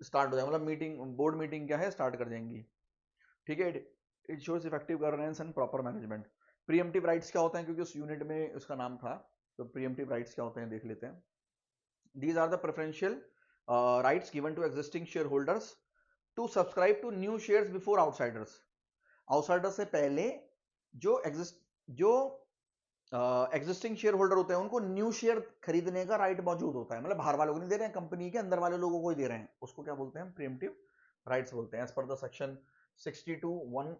स्टार्ट हो जाएगा, मतलब मीटिंग बोर्ड मीटिंग क्या है स्टार्ट कर जाएंगी, ठीक है। It shows effective governance and proper management. Pre-emptive rights क्या होते हैं, क्योंकि उस यूनिट में उसका नाम था, तो प्रीएम्प्टिव राइट्स क्या होते हैं देख लेते हैं। These are the preferential rights given to existing shareholders to subscribe to new shares before outsiders. Outsiders से पहले जो एग्जिस्टिंग शेयर होल्डर होते हैं उनको न्यू शेयर खरीदने का राइट मौजूद होता है, मतलब बाहर वालों को नहीं दे रहे हैं, कंपनी के अंदर वाले लोगों को ही दे रहे हैं, उसको क्या बोलते हैं प्रीएम्प्टिव राइट्स बोलते हैं। As per the section 62(1)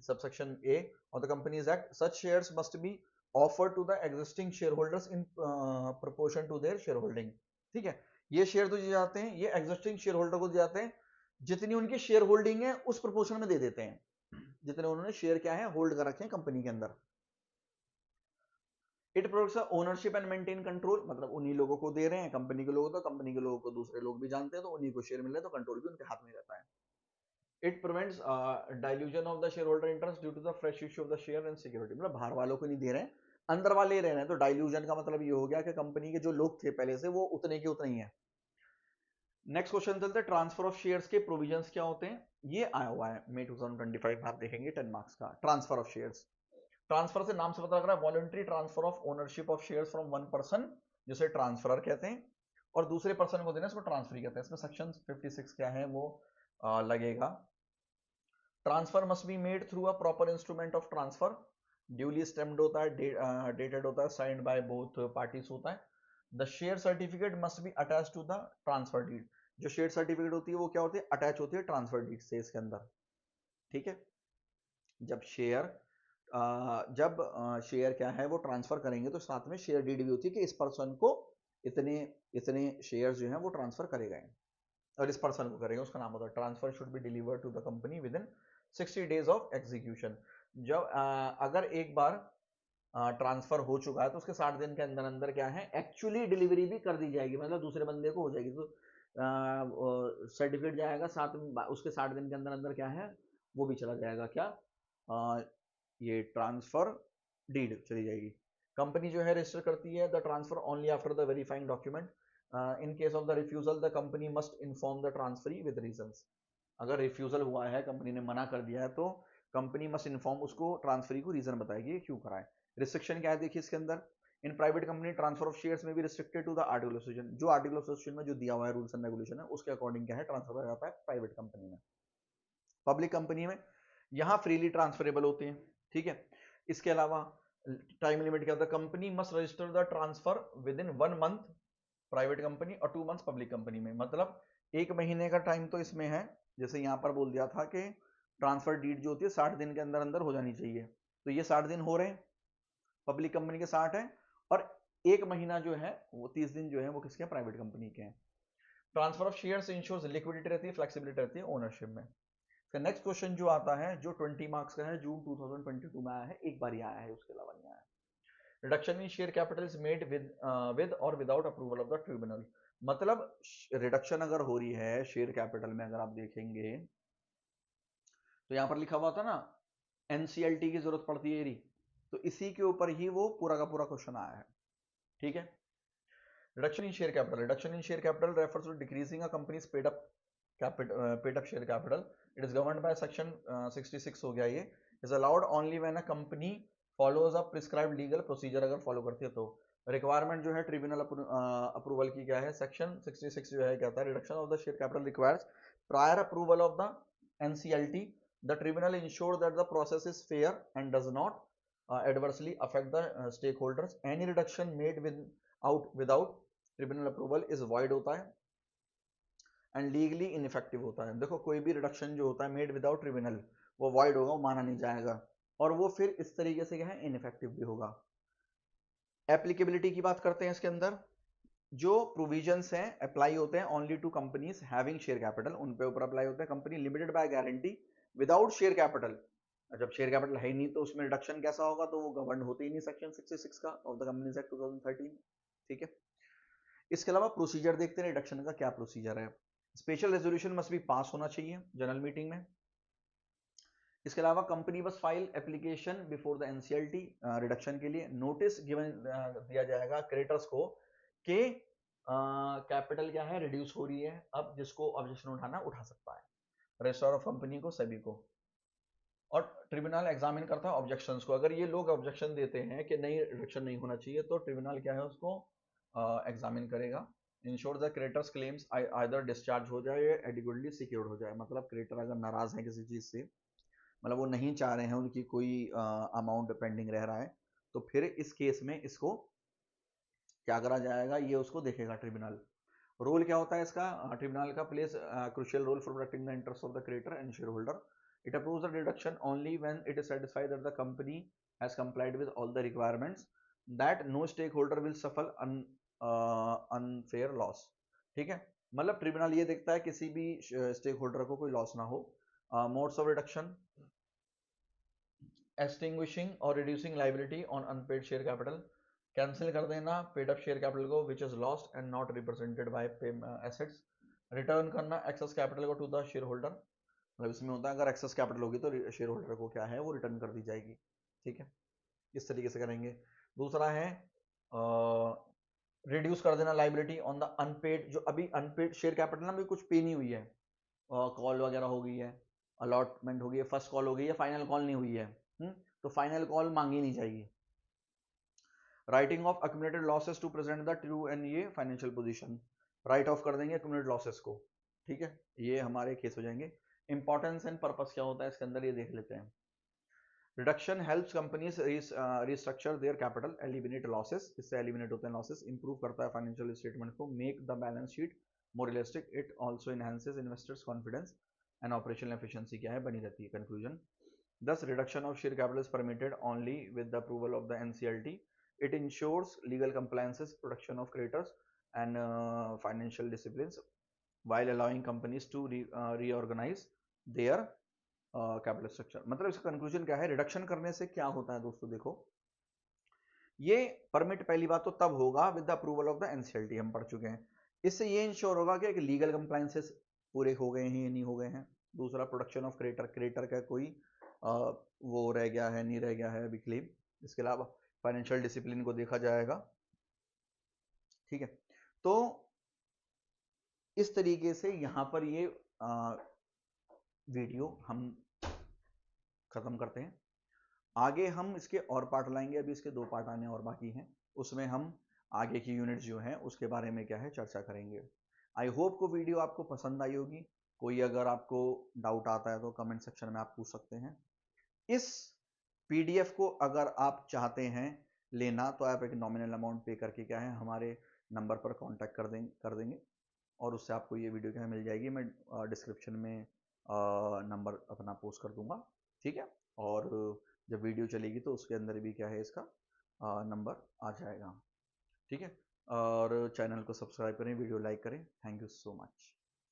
subsection A of the Companies Act, such shares must be offered to the existing shareholders in proportion to their shareholding, ठीक है। ये शेयर तो दिए जाते हैं, ये एग्जिस्टिंग शेयर होल्डर को दिए जाते हैं, जितनी उनकी शेयर होल्डिंग है उस प्रोपोर्शन में दे देते हैं, जितने उन्होंने शेयर क्या है होल्ड कर रखे हैं कंपनी के अंदर। It provides ownership and maintain control, मतलब उन्हीं लोगों को दे रहे हैं, कंपनी के लोगों, तो कंपनी के लोगों को दूसरे लोग भी जानते हैं, तो उन्हीं को शेयर मिल रहे हैं, तो कंट्रोल भी उनके हाथ में रहता है। It prevents dilution of the share holder interest due to the fresh issue of the share and security, मतलब बाहर वालों को नहीं दे रहे हैं, अंदर वाले ही रह रहे हैं। तो डाइल्यूजन का मतलब ये हो गया कि कंपनी के जो लोग थे पहले से वो उतने के उतने ही हैं। नेक्स्ट क्वेश्चन चलते हैं, ट्रांसफर ऑफ शेयर्स के प्रोविजंस क्या होते हैं, ये आया हुआ है मई 2025 में, आप देखेंगे 10 मार्क्स का। ट्रांसफर ऑफ शेयर्स, ट्रांसफर से नाम से पता लग रहा है voluntary transfer of ownership of shares from one person, जिसे ट्रांसफरर कहते हैं, और दूसरे पर्सन को देना इसको ट्रांसफरी कहते हैं। इसमें सेक्शन 56 क्या है वो लगेगा। Transfer must be made through a proper instrument of transfer, duly stamped होता है, डेटेड होता है, साइंड बाय बोथ पार्टीज होता है। The share certificate must be attach to the transfer deed, जो शेयर सर्टिफिकेट होती है वो क्या होती है अटैच होती है ट्रांसफर डीड से इसके अंदर, ठीक है। जब शेयर क्या है वो ट्रांसफर करेंगे तो साथ में शेयर डीड भी होती है कि इस पर्सन को इतने इतने शेयर जो हैं वो ट्रांसफर करे गए, और इस पर्सन को करेंगे, उसका नाम होता है। Transfer should be deliver to the company within 60 days of execution. जब अगर एक बार ट्रांसफर हो चुका है तो उसके 60 दिन के अंदर अंदर क्या है एक्चुअली डिलीवरी भी कर दी जाएगी, मतलब दूसरे बंदे को हो जाएगी, तो सर्टिफिकेट जाएगा साथ में, उसके 60 दिन के अंदर अंदर क्या है वो भी चला जाएगा, क्या ये ट्रांसफर डीड चली जाएगी। कंपनी जो है रजिस्टर करती है the transfer only after the verifying document, in case of the refusal the company must inform the transferee with reasons. अगर रिफ्यूजल हुआ है, कंपनी ने मना कर दिया है, तो कंपनी मस्ट इन्फॉर्म उसको ट्रांसफरी को रीजन बताएगी क्यों कराए। रिस्ट्रिक्शन क्या है देखिए इसके अंदर, in private company transfer of shares में भी restricted to the article association, जो आर्टिकल एसोसिएशन में जो दिया हुआ है रूल्स एंड रेगुलेशन है उसके अकॉर्डिंग क्या है ट्रांसफर हो जाता है प्राइवेट कंपनी में। पब्लिक कंपनी में यहां फ्रीली ट्रांसफरेबल होते हैं, ठीक है। इसके अलावा टाइम लिमिट क्या होता है, company must register the transfer with in 1 month private company और 2 मंथ्स पब्लिक कंपनी में। मतलब 1 महीने का टाइम तो इसमें है, जैसे यहां पर बोल दिया था कि ट्रांसफर डीड जो होती है 60 दिन के अंदर अंदर हो जानी चाहिए, तो ये 60 दिन हो रहे हैं, पब्लिक कंपनी के 60 है, और 1 महीना जो है वो 30 दिन जो है वो किसके, प्राइवेट कंपनी के हैं। Transfer of shares ensures liquidity रहती है, फ्लेक्सिबिलिटी रहती है ओनरशिप में। फिर नेक्स्ट क्वेश्चन जो आता है जो 20 मार्क्स का है, जून 2022 में आया है, एक बार ही आया है, उसके अलावा नहीं आया। Reduction in share capital is made with और without approval of the tribunal. मतलब रिडक्शन अगर हो रही है शेयर कैपिटल में, अगर आप देखेंगे तो यहां पर लिखा हुआ था ना एनसीएलटी की जरूरत पड़ती है, तो इसी के ऊपर ही वो पूरा का पूरा क्वेश्चन आया है, ठीक है। Reduction in share capital, reduction in share capital refers to decreasing a company's paid up share capital. It is governed by section 66 हो गया, ये is allowed only when a company follows a prescribed legal procedure, अगर फॉलो करती है तो। रिक्वायरमेंट जो है ट्रिब्यूनल अप्रूवल की क्या है, सेक्शन 66 जो है कहता है reduction of the share capital requires prior approval of the NCLT. The tribunal ensure that the process is fair and does not adversely affect the stakeholders. Any reduction made without tribunal approval is void होता है एंड लीगली इनइफेक्टिव होता है। देखो कोई भी रिडक्शन जो होता है मेड विदाउट ट्रिब्यूनल वो वॉइड होगा, वो माना नहीं जाएगा, और वो फिर इस तरीके से क्या है इनइफेक्टिव भी होगा। एप्लीकेबिलिटी की बात करते हैं इसके अंदर, जो प्रोविजंस हैं अप्लाई होते हैं only to companies having share capital, उन पे ऊपर अप्लाई होते हैं। Company limited by guarantee without share capital, जब शेयर कैपिटल है ही नहीं तो उसमें रिडक्शन कैसा होगा, तो वो गवर्न होते ही नहीं सेक्शन 66 का ऑफ द कंपनीज एक्ट 2013, ठीक है। इसके अलावा प्रोसीजर देखते हैं रिडक्शन का क्या प्रोसीजर है। स्पेशल रेजोल्यूशन मस्ट बी पास होना चाहिए जनरल मीटिंग में। इसके अलावा कंपनी बस file application before the NCLT reduction के लिए। नोटिस गिवन दिया जाएगा क्रेडिटर्स को कि कैपिटल क्या है रिड्यूस हो रही है, अब जिसको ऑब्जेक्शन उठाना उठा सकता है, रजिस्ट्रार ऑफ कंपनी को, सभी को। और ट्रिब्यूनल एग्जामिन करता है ऑब्जेक्शंस को, अगर ये लोग ऑब्जेक्शन देते हैं कि नहीं रिडक्शन नहीं होना चाहिए, तो ट्रिब्यूनल क्या है उसको एग्जामिन करेगा। Ensure the creditors claims either discharge हो जाए या एडिक्वेटली सिक्योर्ड हो जाए। मतलब क्रेडिटर अगर नाराज है किसी चीज से, मतलब वो नहीं चाह रहे हैं उनकी कोई अमाउंट पेंडिंग रह रहा है, तो फिर इस केस में इसको क्या करा जाएगा, ये उसको देखेगा ट्रिब्यूनल। रोल क्या होता है इसका, ट्रिब्यूनल का plays crucial role for protecting the interest of the creditor and shareholder. It approves the deduction only when it is satisfied that the company has complied with all the requirements, that no stakeholder will suffer unfair loss, ठीक है। मतलब ट्रिब्यूनल ये देखता है किसी भी स्टेक होल्डर को कोई लॉस ना हो। मोड्स ऑफ रिडक्शन, एक्सटिंग्विशिंग और reducing liability on unpaid share capital, cancel कर देना पेड अप शेयर कैपिटल को which is lost and not represented by assets. Return करना एक्सेस कैपिटल को टू द शेयर होल्डर, मतलब इसमें होता है अगर एक्सेस कैपिटल होगी तो शेयर होल्डर को क्या है वो रिटर्न कर दी जाएगी, ठीक है। इस तरीके से करेंगे। दूसरा है रिड्यूस कर देना लाइबिलिटी ऑन द अनपेड, जो अभी अनपेड शेयर कैपिटल ना अभी कुछ पे नहीं हुई है, कॉल वगैरह हो गई है, अलॉटमेंट हो गई है, फर्स्ट कॉल हो गई है, फाइनल कॉल नहीं हुई है, तो फाइनल कॉल मांगी नहीं जाएगी। Writing off accumulated losses to present the true and ये फाइनेंशियल पोजीशन, राइट ऑफ कर देंगे अक्यूमुलेटेड लॉसेस को, ठीक है। ये हमारे केस हो जाएंगे। इंपॉर्टेंस एंड पर्पस क्या होता है इसके अंदर, ये देख लेते हैं। Reduction helps companies restructure their capital, eliminate losses, इससे एलिमिनेट होते हैं लॉसेस, इंप्रूव करता है फाइनेंशियल स्टेटमेंट को, make the balance sheet more realistic, it also enhances investors confidence and operational efficiency क्या है बनी रहती है। Conclusion, thus reduction of share capital is permitted only with the approval of the NCLT. It ensures legal compliances, protection of creditors and financial disciplines while allowing companies to reorganize their capital structure। मतलब इसका कंक्लूजन क्या है, रिडक्शन करने से क्या होता है दोस्तों, देखो ये परमिट पहली बात तो तब होगा with the approval of the NCLT, हम पढ़ चुके हैं। इससे ये इंश्योर होगा कि लीगल कंप्लायंसेस पूरे हो गए हैं या नहीं हो गए हैं। दूसरा प्रोडक्शन ऑफ क्रेडिटर, क्रेडिटर का कोई वो रह गया है नहीं रह गया है अभी क्लेम। इसके अलावा फाइनेंशियल डिसिप्लिन को देखा जाएगा, ठीक है। तो इस तरीके से यहाँ पर ये वीडियो हम खत्म करते हैं। आगे हम इसके और पार्ट लाएंगे, अभी इसके 2 पार्ट आने और बाकी हैं, उसमें हम आगे की यूनिट जो हैं उसके बारे में क्या है चर्चा करेंगे। आई होप को वीडियो आपको पसंद आई होगी। कोई अगर आपको डाउट आता है तो कमेंट सेक्शन में आप पूछ सकते हैं। इस पीडीएफ को अगर आप चाहते हैं लेना तो आप एक नॉमिनल अमाउंट पे करके क्या है हमारे नंबर पर कांटेक्ट कर देंगे और उससे आपको ये वीडियो क्या है मिल जाएगी। मैं डिस्क्रिप्शन में नंबर अपना पोस्ट कर दूंगा, ठीक है। और जब वीडियो चलेगी तो उसके अंदर भी क्या है इसका नंबर आ जाएगा, ठीक है। और चैनल को सब्सक्राइब करें, वीडियो लाइक करें। Thank you so much.